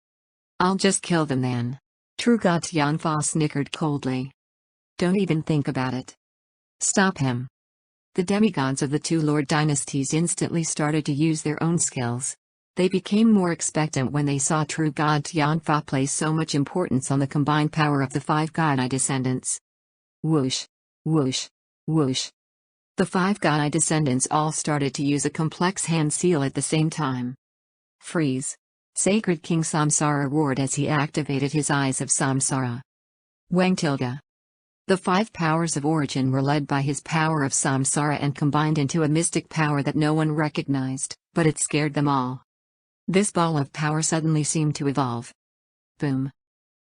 I'll just kill them then. True God Tianfa snickered coldly. Don't even think about it. Stop him. The demigods of the 2 Lord dynasties instantly started to use their own skills. They became more expectant when they saw True God Tianfa place so much importance on the combined power of the 5 god eye descendants. Whoosh! Whoosh! Whoosh! The 5 god eye descendants all started to use a complex hand seal at the same time. Freeze! Sacred King Samsara roared as he activated his eyes of Samsara. Wang tilde. The 5 powers of origin were led by his power of Samsara and combined into a mystic power that no one recognized, but it scared them all. This ball of power suddenly seemed to evolve. Boom!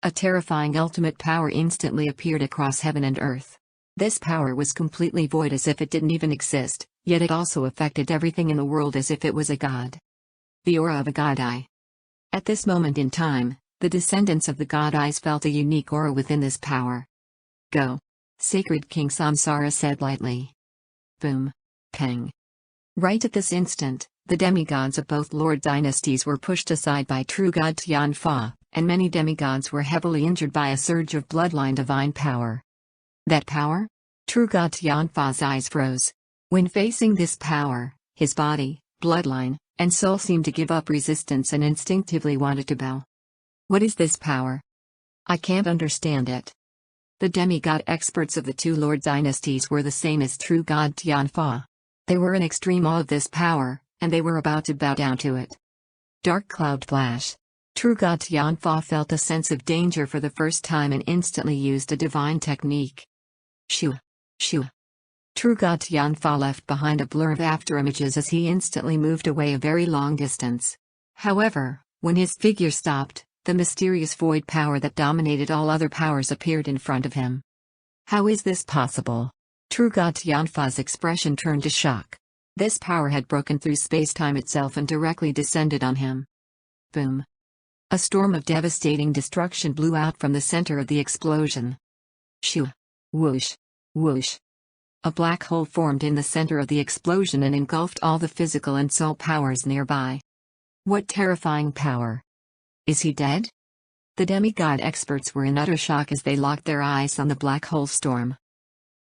A terrifying ultimate power instantly appeared across heaven and earth. This power was completely void as if it didn't even exist, yet it also affected everything in the world as if it was a god. The aura of a god eye. At this moment in time, the descendants of the god eyes felt a unique aura within this power. Go! Sacred King Samsara said lightly. Boom! Peng! Right at this instant, the demigods of both Lord dynasties were pushed aside by True God Tianfa, and many demigods were heavily injured by a surge of bloodline divine power. That power? True God Tianfa's eyes froze. When facing this power, his body, bloodline, and soul seemed to give up resistance and instinctively wanted to bow. What is this power? I can't understand it. The demigod experts of the 2 Lord dynasties were the same as True God Tianfa. They were in extreme awe of this power, and they were about to bow down to it. Dark cloud flash. True God Tianfa felt a sense of danger for the first time and instantly used a divine technique. Shua! Shua! True God Tianfa left behind a blur of afterimages as he instantly moved away a very long distance. However, when his figure stopped, the mysterious void power that dominated all other powers appeared in front of him. How is this possible? True God Tianfa's expression turned to shock. This power had broken through space-time itself and directly descended on him. Boom! A storm of devastating destruction blew out from the center of the explosion. Shua! Whoosh! Whoosh! A black hole formed in the center of the explosion and engulfed all the physical and soul powers nearby. What terrifying power! Is he dead? The demigod experts were in utter shock as they locked their eyes on the black hole storm.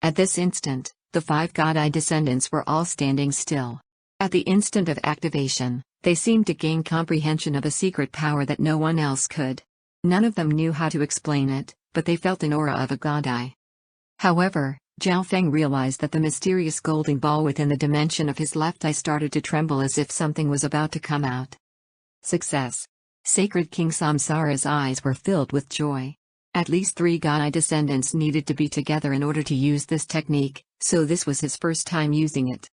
At this instant, The 5 god-eye descendants were all standing still. At the instant of activation, they seemed to gain comprehension of a secret power that no one else could. None of them knew how to explain it, but they felt an aura of a god-eye. However, Zhao Feng realized that the mysterious golden ball within the dimension of his left eye started to tremble as if something was about to come out. Success! Sacred King Samsara's eyes were filled with joy. At least 3 god-eye descendants needed to be together in order to use this technique, so this was his first time using it.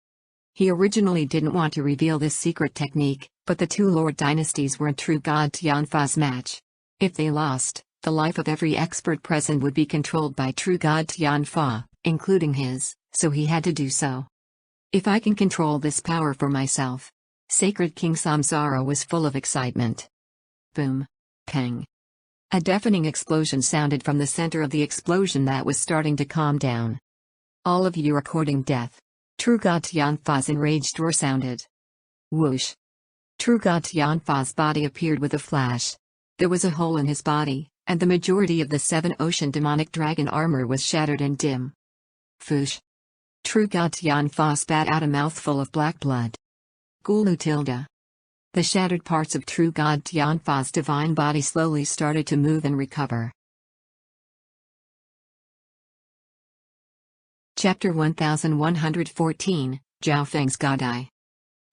He originally didn't want to reveal this secret technique, but the 2 lord dynasties were a true god Tianfa's match. If they lost, the life of every expert present would be controlled by true god Tianfa, including his, so he had to do so. If I can control this power for myself. Sacred King Samsara was full of excitement. Boom. Peng. A deafening explosion sounded from the center of the explosion that was starting to calm down. All of you are courting death. True god Tianfa's enraged roar sounded. Whoosh. True god Tianfa's body appeared with a flash. There was a hole in his body, and the majority of the 7 ocean demonic dragon armor was shattered and dim. Foosh. True god Tianfa spat out a mouthful of black blood. Gulu tilde. The shattered parts of true god Tianfa's divine body slowly started to move and recover. Chapter 1114, Zhao Feng's God-Eye.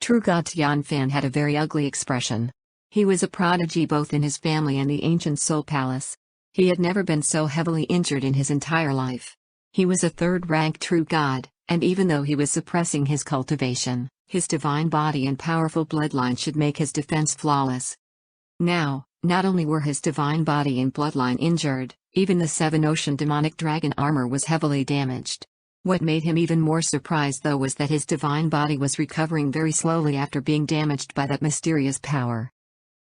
True god Tianfan had a very ugly expression. He was a prodigy both in his family and the ancient Soul Palace. He had never been so heavily injured in his entire life. He was a 3rd-rank true god, and even though he was suppressing his cultivation, his divine body and powerful bloodline should make his defense flawless. Now, not only were his divine body and bloodline injured, even the 7 ocean demonic dragon armor was heavily damaged. What made him even more surprised though was that his divine body was recovering very slowly after being damaged by that mysterious power.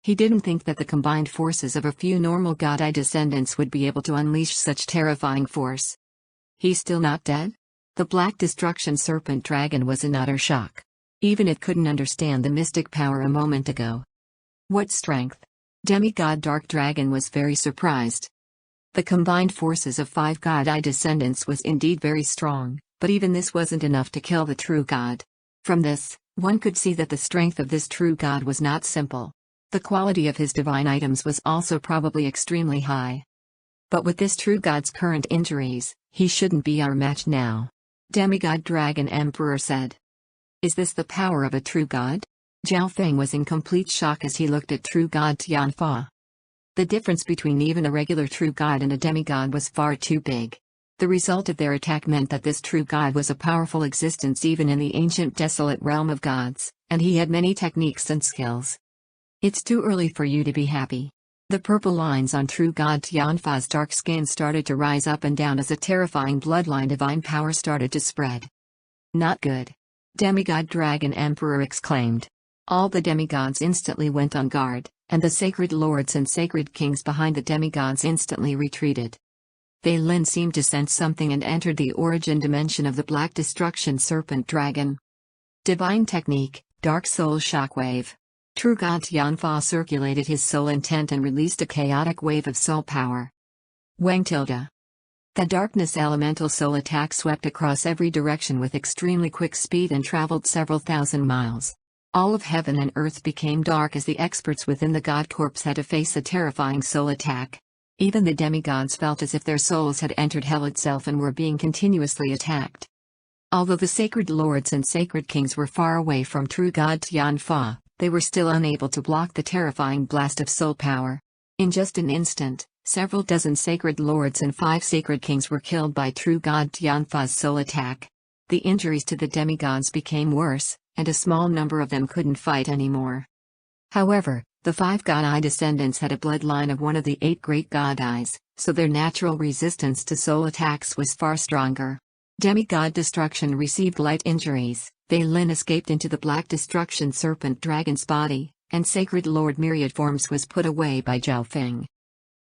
He didn't think that the combined forces of a few normal god-eye descendants would be able to unleash such terrifying force. He's still not dead? The Black Destruction Serpent Dragon was in utter shock. Even it couldn't understand the mystic power a moment ago. What strength! Demigod Dark Dragon was very surprised. The combined forces of 5 god-eye descendants was indeed very strong, but even this wasn't enough to kill the true god. From this, one could see that the strength of this true god was not simple. The quality of his divine items was also probably extremely high. But with this true god's current injuries, he shouldn't be our match now. Demigod Dragon Emperor said. Is this the power of a true god? Zhao Feng was in complete shock as he looked at true god Tianfa. The difference between even a regular true god and a demigod was far too big. The result of their attack meant that this true god was a powerful existence even in the ancient desolate realm of gods, and he had many techniques and skills. It's too early for you to be happy. The purple lines on true god Tianfa's dark skin started to rise up and down as a terrifying bloodline divine power started to spread. Not good. Demigod Dragon Emperor exclaimed. All the demigods instantly went on guard, and the sacred lords and sacred kings behind the demigods instantly retreated. Fei Lin seemed to sense something and entered the origin dimension of the Black Destruction Serpent Dragon. Divine Technique, Dark Soul Shockwave. True God Tianfa circulated his soul intent and released a chaotic wave of soul power. Wang tilde. The darkness elemental soul attack swept across every direction with extremely quick speed and traveled several thousand miles. All of heaven and earth became dark as the experts within the God Corps had to face a terrifying soul attack. Even the demigods felt as if their souls had entered hell itself and were being continuously attacked. Although the sacred lords and sacred kings were far away from true God Tianfa, they were still unable to block the terrifying blast of soul power. In just an instant, several dozen sacred lords and 5 sacred kings were killed by true God Tianfa's soul attack. The injuries to the demigods became worse, and a small number of them couldn't fight anymore. However, the 5 god-eye descendants had a bloodline of one of the 8 great god-eyes, so their natural resistance to soul attacks was far stronger. Demigod Destruction received light injuries. Fei Lin escaped into the Black Destruction Serpent Dragon's body, and Sacred Lord Myriad Forms was put away by Zhao Feng.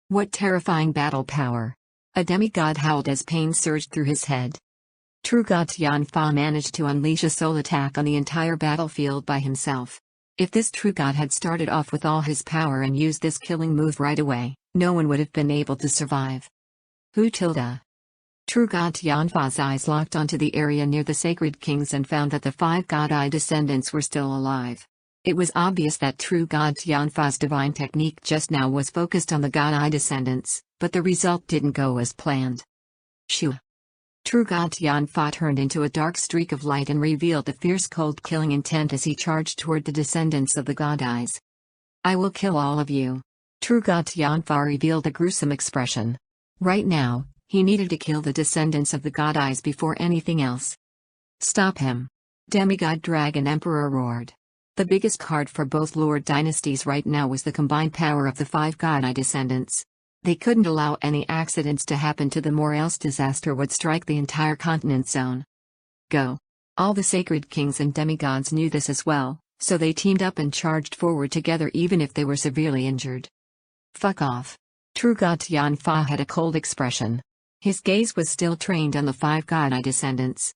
What terrifying battle power! A demigod howled as pain surged through his head. True God Tianfa managed to unleash a soul attack on the entire battlefield by himself. If this true god had started off with all his power and used this killing move right away, no one would have been able to survive. Who tilde? True God Tianfa's eyes locked onto the area near the sacred kings and found that the 5 God-Eye descendants were still alive. It was obvious that True God Tianfa's divine technique just now was focused on the God-Eye descendants, but the result didn't go as planned. Shoo! True God Tianfa turned into a dark streak of light and revealed a fierce cold killing intent as he charged toward the descendants of the God-Eyes. I will kill all of you. True God Tianfa revealed a gruesome expression. Right now, he needed to kill the descendants of the God-Eyes before anything else. Stop him! Demigod Dragon Emperor roared. The biggest card for both Lord dynasties right now was the combined power of the 5 God-Eye descendants. They couldn't allow any accidents to happen to them or else disaster would strike the entire continent zone. Go! All the sacred kings and demigods knew this as well, so they teamed up and charged forward together even if they were severely injured. Fuck off! True God Tianfa had a cold expression. His gaze was still trained on the 5 God-Eye descendants.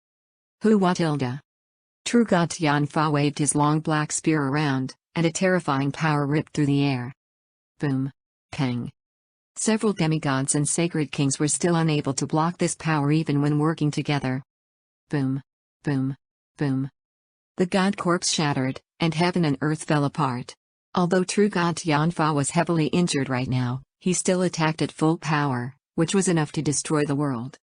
Who what Hilda? True God Tianfa waved his long black spear around, and a terrifying power ripped through the air. Boom. Peng. Several demigods and sacred kings were still unable to block this power even when working together. Boom. Boom. Boom. The god corpse shattered, and heaven and earth fell apart. Although True God Tianfa was heavily injured right now, he still attacked at full power, which was enough to destroy the world.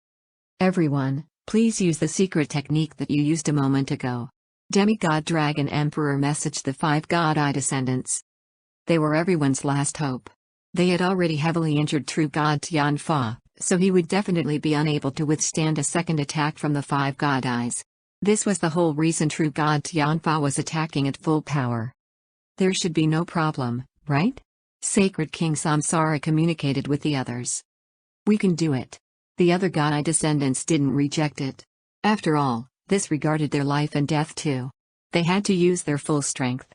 Everyone, please use the secret technique that you used a moment ago. Demigod Dragon Emperor messaged the 5 God-Eye descendants. They were everyone's last hope. They had already heavily injured True God Tianfa, so he would definitely be unable to withstand a second attack from the 5 God-Eyes. This was the whole reason True God Tianfa was attacking at full power. There should be no problem, right? Sacred King Samsara communicated with the others. We can do it. The other God-Eye descendants didn't reject it. After all, this regarded their life and death too. They had to use their full strength.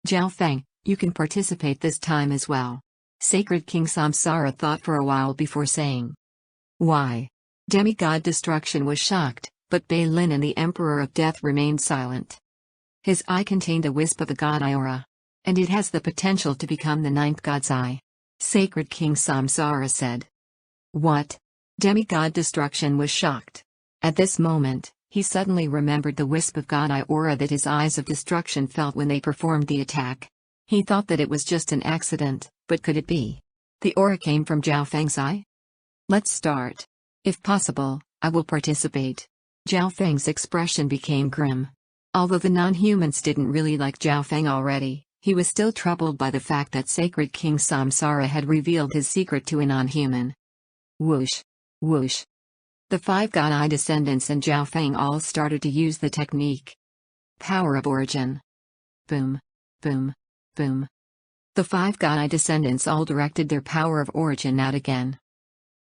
Zhao Feng, you can participate this time as well. Sacred King Samsara thought for a while before saying. Why? Demigod Destruction was shocked, but Bei Lin and the Emperor of Death remained silent. His eye contained a wisp of a God-Eye aura. And it has the potential to become the 9th God's Eye. Sacred King Samsara said. What? Demigod Destruction was shocked. At this moment, he suddenly remembered the wisp of God-Eye aura that his Eyes of Destruction felt when they performed the attack. He thought that it was just an accident, but could it be? The aura came from Zhao Feng's eye? Let's start. If possible, I will participate. Zhao Feng's expression became grim. Although the non-humans didn't really like Zhao Feng already, he was still troubled by the fact that Sacred King Samsara had revealed his secret to a non-human. Whoosh. Whoosh. The 5 God-Eye descendants and Zhao Feng all started to use the technique. Power of Origin. Boom. Boom. Boom. The 5 God-Eye descendants all directed their power of origin out again.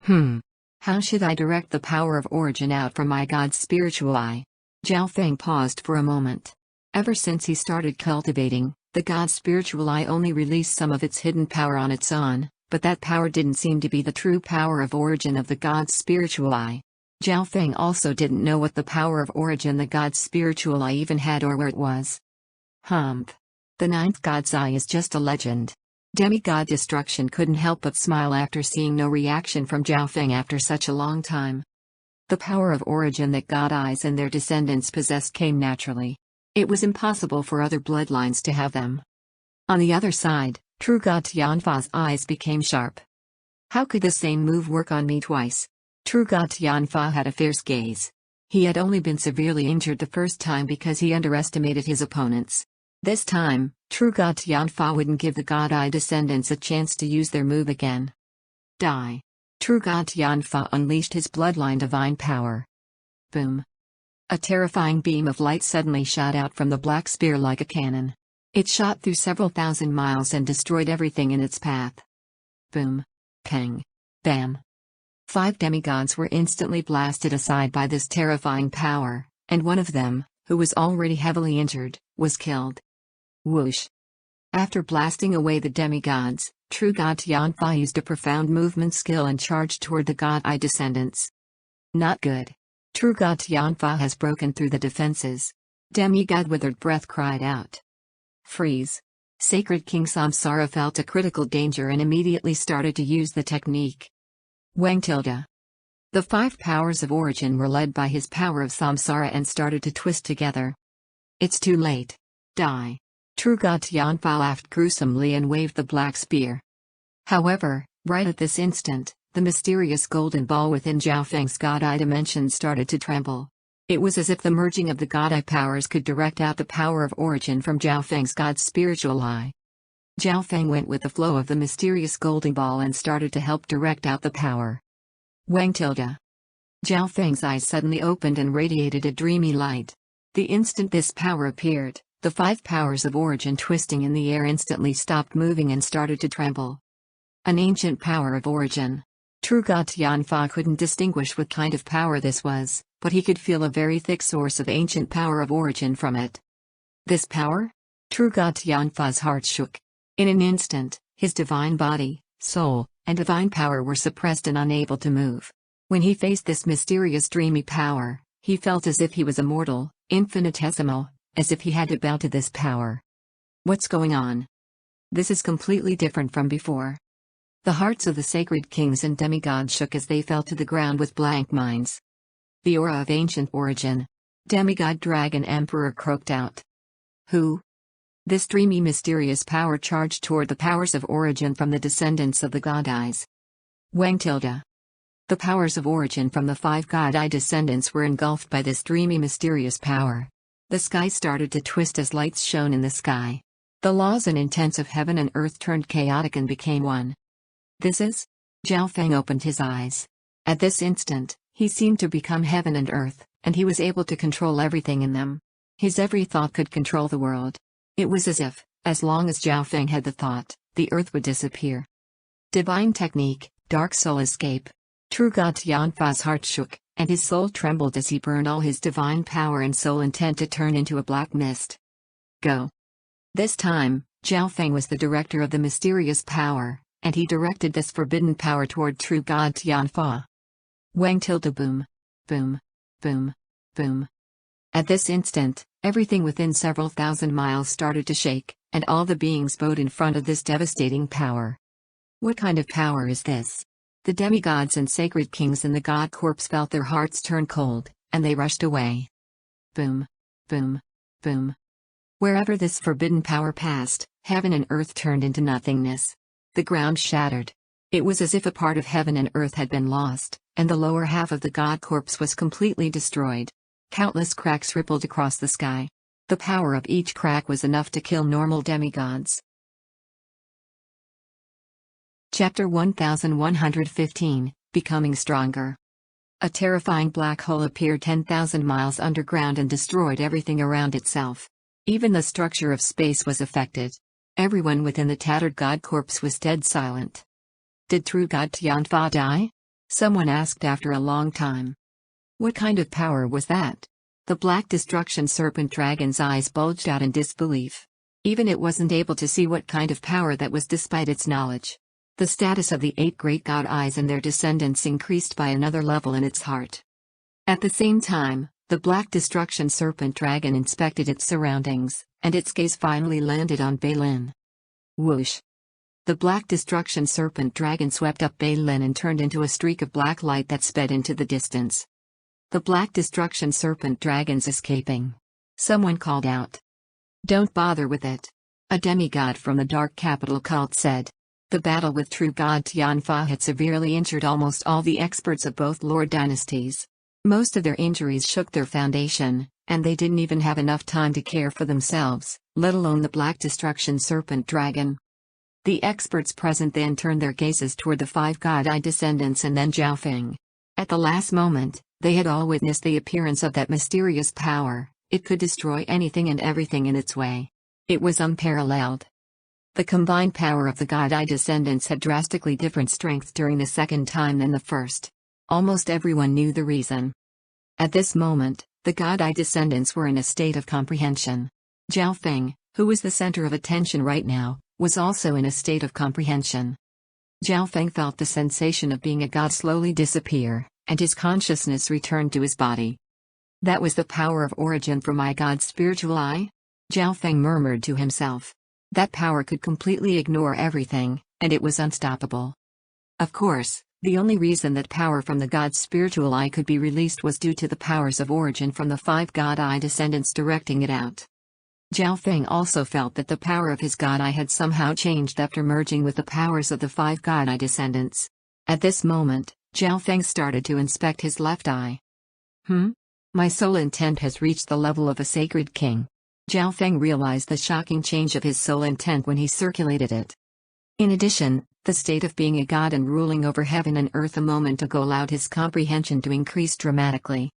How should I direct the power of origin out from my God's spiritual eye? Zhao Feng paused for a moment. Ever since he started cultivating, the God's spiritual eye only released some of its hidden power on its own, but that power didn't seem to be the true power of origin of the God's spiritual eye. Zhao Feng also didn't know what the power of origin the God's spiritual eye even had or where it was. Humph. The 9th God's Eye is just a legend. Demigod Destruction couldn't help but smile after seeing no reaction from Zhao Feng after such a long time. The power of origin that God-Eyes and their descendants possessed came naturally. It was impossible for other bloodlines to have them. On the other side, True God Tianfa's eyes became sharp. How could the same move work on me twice? True God Tianfa had a fierce gaze. He had only been severely injured the first time because he underestimated his opponents. This time, True God Tianfa wouldn't give the God-Eye descendants a chance to use their move again. Die. True God Tianfa unleashed his bloodline divine power. Boom. A terrifying beam of light suddenly shot out from the black spear like a cannon. It shot through several thousand miles and destroyed everything in its path. Boom. Peng. Bam. 5 demigods were instantly blasted aside by this terrifying power, and one of them, who was already heavily injured, was killed. Whoosh. After blasting away the demigods, True God Tianfa used a profound movement skill and charged toward the God-Eye descendants. Not good. True God Tianfa has broken through the defenses. Demigod Withered Breath cried out. Freeze. Sacred King Samsara felt a critical danger and immediately started to use the technique. Wang tilde. The five powers of origin were led by his power of samsara and started to twist together. It's too late. Die. True God Tianfa laughed gruesomely and waved the black spear. However, right at this instant, the mysterious golden ball within Zhao Feng's God Eye dimension started to tremble. It was as if the merging of the God Eye powers could direct out the power of origin from Zhao Feng's God's spiritual eye. Zhao Feng went with the flow of the mysterious golden ball and started to help direct out the power. Wang tilde. Zhao Feng's eyes suddenly opened and radiated a dreamy light. The instant this power appeared, the five powers of origin twisting in the air instantly stopped moving and started to tremble. An ancient power of origin. True God Tianfa couldn't distinguish what kind of power this was, but he could feel a very thick source of ancient power of origin from it. This power? True God Tianfa's heart shook. In an instant, his divine body, soul, and divine power were suppressed and unable to move. When he faced this mysterious dreamy power, he felt as if he was immortal, infinitesimal, as if he had to bow to this power. What's going on? This is completely different from before. The hearts of the sacred kings and demigods shook as they fell to the ground with blank minds. The aura of ancient origin. Demigod Dragon Emperor croaked out. Who? This dreamy mysterious power charged toward the powers of origin from the descendants of the God Eyes. Wang tilde. The powers of origin from the five God Eye descendants were engulfed by this dreamy mysterious power. The sky started to twist as lights shone in the sky. The laws and intents of heaven and earth turned chaotic and became one. This is? Zhao Feng opened his eyes. At this instant, he seemed to become heaven and earth, and he was able to control everything in them. His every thought could control the world. It was as if, as long as Zhao Feng had the thought, the earth would disappear. Divine technique, dark soul escape. True God Tianfa's heart shook, and his soul trembled as he burned all his divine power and soul intent to turn into a black mist. Go. This time, Zhao Feng was the director of the mysterious power, and he directed this forbidden power toward True God Tianfa. Wang tilde boom. Boom. Boom. Boom. At this instant, everything within several thousand miles started to shake, and all the beings bowed in front of this devastating power. What kind of power is this? The demigods and sacred kings in the God Corps felt their hearts turn cold, and they rushed away. Boom. Boom. Boom. Wherever this forbidden power passed, heaven and earth turned into nothingness. The ground shattered. It was as if a part of heaven and earth had been lost, and the lower half of the God Corps was completely destroyed. Countless cracks rippled across the sky. The power of each crack was enough to kill normal demigods. Chapter 1115, Becoming Stronger. A terrifying black hole appeared 10,000 miles underground and destroyed everything around itself. Even the structure of space was affected. Everyone within the tattered God Corps was dead silent. Did True God Tianfa die? Someone asked after a long time. What kind of power was that? The black destruction serpent dragon's eyes bulged out in disbelief. Even it wasn't able to see what kind of power that was despite its knowledge. The status of the 8 great God Eyes and their descendants increased by another level in its heart. At the same time, the black destruction serpent dragon inspected its surroundings, and its gaze finally landed on Beilin. Whoosh! The black destruction serpent dragon swept up Beilin and turned into a streak of black light that sped into the distance. The black destruction serpent dragon's escaping. Someone called out. Don't bother with it. A demigod from the dark capital cult said. The battle with True God Tianfa had severely injured almost all the experts of both Lord dynasties. Most of their injuries shook their foundation, and they didn't even have enough time to care for themselves, let alone the black destruction serpent dragon. The experts present then turned their gazes toward the 5 God Eye descendants and then Zhao Feng. At the last moment, they had all witnessed the appearance of that mysterious power. It could destroy anything and everything in its way. It was unparalleled. The combined power of the God Eye descendants had drastically different strength during the second time than the first. Almost everyone knew the reason. At this moment, the God Eye descendants were in a state of comprehension. Zhao Feng, who was the center of attention right now, was also in a state of comprehension. Zhao Feng felt the sensation of being a god slowly disappear, and his consciousness returned to his body. That was the power of origin for my god's spiritual eye? Zhao Feng murmured to himself. That power could completely ignore everything, and it was unstoppable. Of course, The only reason that power from the god's spiritual eye could be released was due to the powers of origin from the five god eye descendants directing it out. Zhao Feng also felt that the power of his god eye had somehow changed after merging with the powers of the five god eye descendants. At this moment, Zhao Feng started to inspect his left eye. My soul intent has reached the level of a sacred king. Zhao Feng realized the shocking change of his soul intent when he circulated it. In addition, the state of being a god and ruling over heaven and earth a moment ago allowed his comprehension to increase dramatically.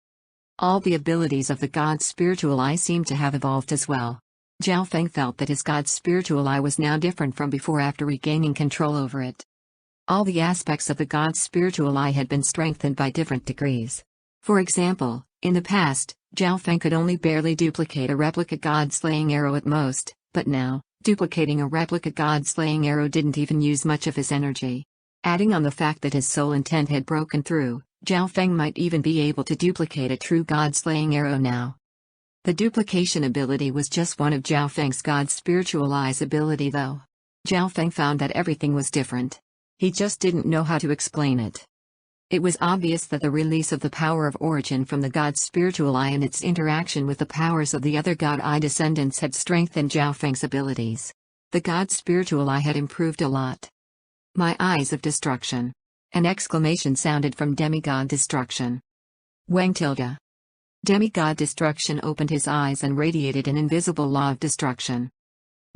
All the abilities of the god's spiritual eye seemed to have evolved as well. Zhao Feng felt that his god's spiritual eye was now different from before after regaining control over it. All the aspects of the god's spiritual eye had been strengthened by different degrees. For example, in the past, Zhao Feng could only barely duplicate a replica god-slaying arrow at most, but now, duplicating a replica god-slaying arrow didn't even use much of his energy. Adding on the fact that his soul intent had broken through, Zhao Feng might even be able to duplicate a true god-slaying arrow now. The duplication ability was just one of Zhao Feng's god's spiritual eye's ability though. Zhao Feng found that everything was different. He just didn't know how to explain it. It was obvious that the release of the power of origin from the god's spiritual eye and its interaction with the powers of the other god eye descendants had strengthened Zhao Feng's abilities. The god's spiritual eye had improved a lot. My eyes of destruction. An exclamation sounded from demigod destruction. Wang tilde. Demigod destruction opened his eyes and radiated an invisible law of destruction.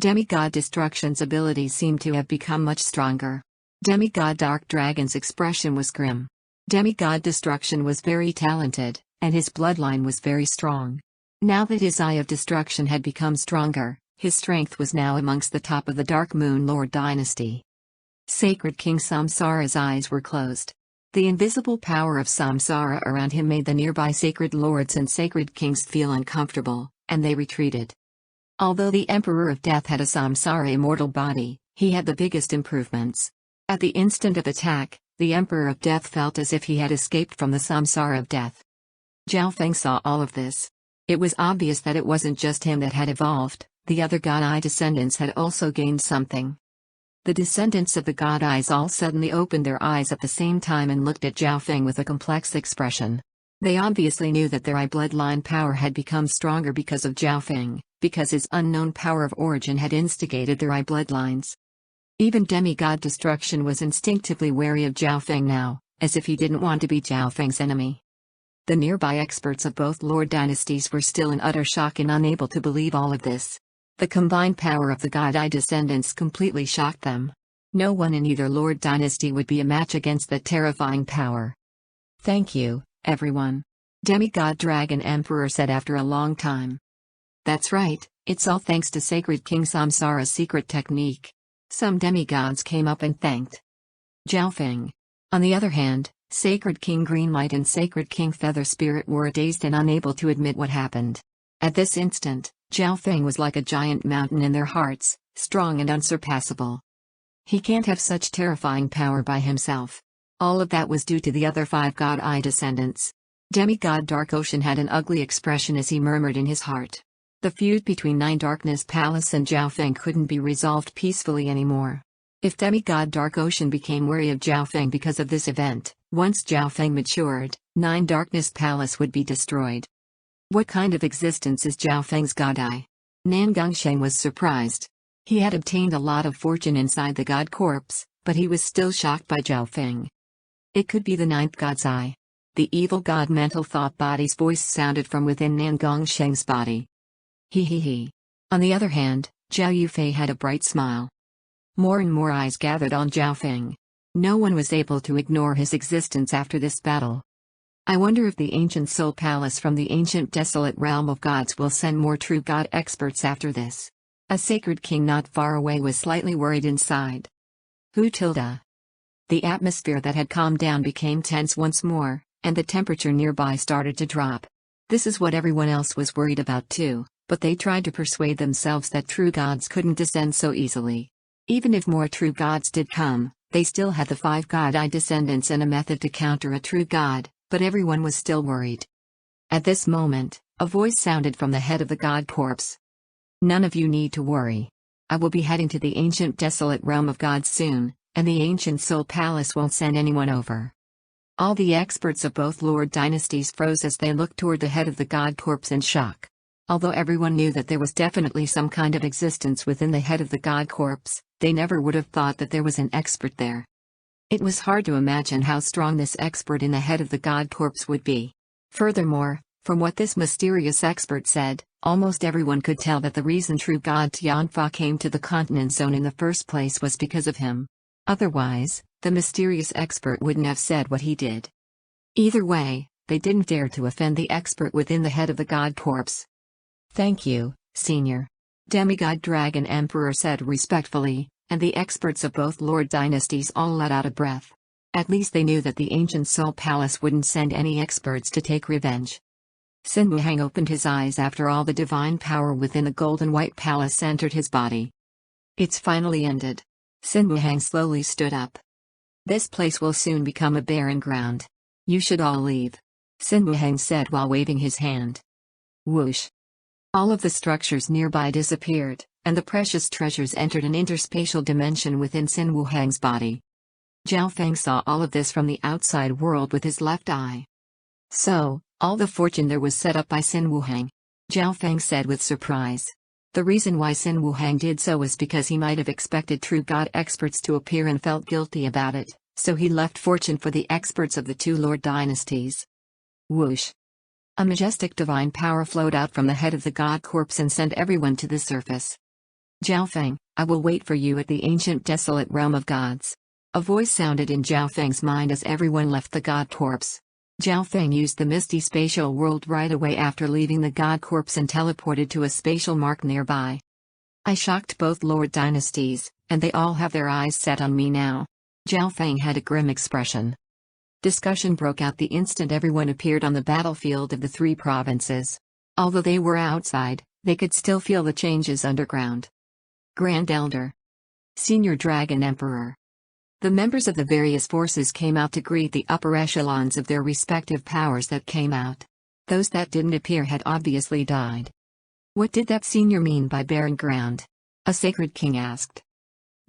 Demigod destruction's abilities seemed to have become much stronger. Demigod Dark Dragon's expression was grim. Demigod Destruction was very talented, and his bloodline was very strong. Now that his Eye of Destruction had become stronger, his strength was now amongst the top of the Dark Moon Lord dynasty. Sacred King Samsara's eyes were closed. The invisible power of Samsara around him made the nearby sacred lords and sacred kings feel uncomfortable, and they retreated. Although the Emperor of Death had a Samsara immortal body, he had the biggest improvements. At the instant of attack, the Emperor of Death felt as if he had escaped from the samsara of death. Zhao Feng saw all of this. It was obvious that it wasn't just him that had evolved, the other God Eye descendants had also gained something. The descendants of the God Eyes all suddenly opened their eyes at the same time and looked at Zhao Feng with a complex expression. They obviously knew that their Eye bloodline power had become stronger because of Zhao Feng, because his unknown power of origin had instigated their Eye bloodlines. Even demigod destruction was instinctively wary of Zhao Feng now, as if he didn't want to be Zhao Feng's enemy. The nearby experts of both lord dynasties were still in utter shock and unable to believe all of this. The combined power of the God Eye descendants completely shocked them. No one in either lord dynasty would be a match against that terrifying power. Thank you, everyone. Demigod Dragon Emperor said after a long time. That's right, it's all thanks to Sacred King Samsara's secret technique. Some demigods came up and thanked Zhao Feng. On the other hand, Sacred King Greenlight and Sacred King Feather Spirit were dazed and unable to admit what happened. At this instant, Zhao Feng was like a giant mountain in their hearts, strong and unsurpassable. He can't have such terrifying power by himself. All of that was due to the other five God Eye descendants. Demigod Dark Ocean had an ugly expression as he murmured in his heart. The feud between Nine Darkness Palace and Zhao Feng couldn't be resolved peacefully anymore. If Demigod Dark Ocean became wary of Zhao Feng because of this event, once Zhao Feng matured, Nine Darkness Palace would be destroyed. What kind of existence is Zhao Feng's God Eye? Nan Gongsheng was surprised. He had obtained a lot of fortune inside the God Corpse, but he was still shocked by Zhao Feng. It could be the ninth God's Eye. The evil God Mental Thought Body's voice sounded from within Nan Gongsheng's body. He. On the other hand, Zhao Yufei had a bright smile. More and more eyes gathered on Zhao Feng. No one was able to ignore his existence after this battle. I wonder if the ancient Soul Palace from the ancient desolate realm of gods will send more true God experts after this. A sacred king not far away was slightly worried inside. Who tilde? The atmosphere that had calmed down became tense once more, and the temperature nearby started to drop. This is what everyone else was worried about too. But they tried to persuade themselves that true gods couldn't descend so easily. Even if more true gods did come, they still had the five God Eye descendants and a method to counter a true god, but everyone was still worried. At this moment, a voice sounded from the head of the God Corpse. None of you need to worry. I will be heading to the ancient desolate realm of gods soon, and the ancient Soul Palace won't send anyone over. All the experts of both Lord dynasties froze as they looked toward the head of the god corpse in shock. Although everyone knew that there was definitely some kind of existence within the head of the god corpse, they never would have thought that there was an expert there. It was hard to imagine how strong this expert in the head of the god corpse would be. Furthermore, from what this mysterious expert said, almost everyone could tell that the reason true god Tianfa came to the continent zone in the first place was because of him. Otherwise, the mysterious expert wouldn't have said what he did. Either way, they didn't dare to offend the expert within the head of the god corpse. "Thank you, Senior," Demigod Dragon Emperor said respectfully, and the experts of both Lord dynasties all let out a breath. At least they knew that the ancient Soul Palace wouldn't send any experts to take revenge. Xin Wuhang opened his eyes after all the divine power within the golden white palace entered his body. "It's finally ended." Xin Wuhang slowly stood up. "This place will soon become a barren ground. You should all leave," Xin Wuhang said while waving his hand. Whoosh! All of the structures nearby disappeared, and the precious treasures entered an interspatial dimension within Xin Wuhang's body. Zhao Feng saw all of this from the outside world with his left eye. "So, all the fortune there was set up by Xin Wuhang," Zhao Feng said with surprise. The reason why Xin Wuhang did so was because he might have expected true god experts to appear and felt guilty about it, so he left fortune for the experts of the two Lord dynasties. Whoosh! A majestic divine power flowed out from the head of the god corpse and sent everyone to the surface. "Zhao Feng, I will wait for you at the ancient desolate realm of gods." A voice sounded in Zhao Feng's mind as everyone left the god corpse. Zhao Feng used the misty spatial world right away after leaving the god corpse and teleported to a spatial mark nearby. "I shocked both Lord dynasties, and they all have their eyes set on me now." Zhao Feng had a grim expression. Discussion broke out the instant everyone appeared on the battlefield of the three provinces. Although they were outside, they could still feel the changes underground. Grand Elder. Senior Dragon Emperor. The members of the various forces came out to greet the upper echelons of their respective powers that came out. Those that didn't appear had obviously died. "What did that senior mean by barren ground?" a sacred king asked.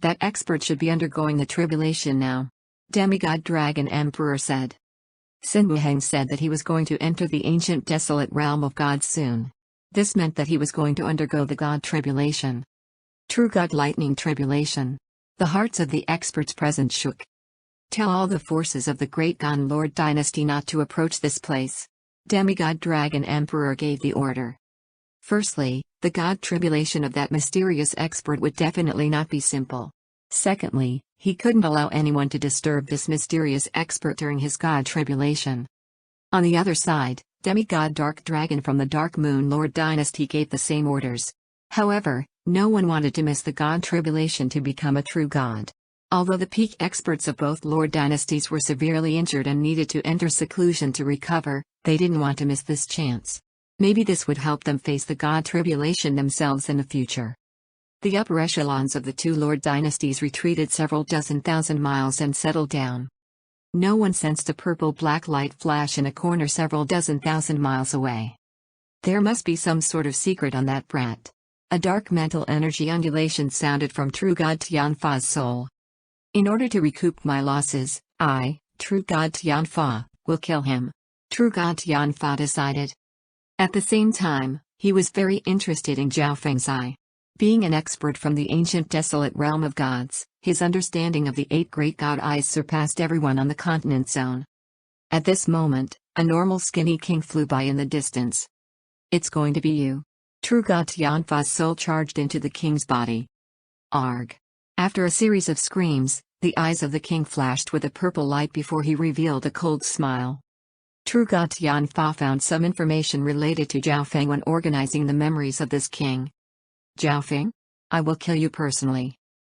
"That expert should be undergoing the tribulation now," Demigod Dragon Emperor said. Xin Wuhang said that he was going to enter the ancient desolate realm of gods soon. This meant that he was going to undergo the god tribulation. True god lightning tribulation. The hearts of the experts present shook. "Tell all the forces of the Great Gon Lord dynasty not to approach this place," Demigod Dragon Emperor gave the order. Firstly, the god tribulation of that mysterious expert would definitely not be simple. Secondly, he couldn't allow anyone to disturb this mysterious expert during his god tribulation. On the other side, Demigod Dark Dragon from the Dark Moon Lord dynasty gave the same orders. However, no one wanted to miss the god tribulation to become a true god. Although the peak experts of both Lord dynasties were severely injured and needed to enter seclusion to recover, they didn't want to miss this chance. Maybe this would help them face the god tribulation themselves in the future. The upper echelons of the two Lord dynasties retreated several dozen thousand miles and settled down. No one sensed a purple-black light flash in a corner several dozen thousand miles away. There must be some sort of secret on that brat. A dark mental energy undulation sounded from True God Tianfa's soul. "In order to recoup my losses, I, True God Tianfa, will kill him," True God Tianfa decided. At the same time, he was very interested in Zhao Feng's eye. Being an expert from the ancient desolate realm of gods, his understanding of the 8 great god eyes surpassed everyone on the continent zone. At this moment, a normal skinny king flew by in the distance. "It's going to be you." True God Tianfa's soul charged into the king's body. Arg! After a series of screams, the eyes of the king flashed with a purple light before he revealed a cold smile. True God Tianfa found some information related to Zhao Feng when organizing the memories of this king. "Zhao Feng? I will kill you personally."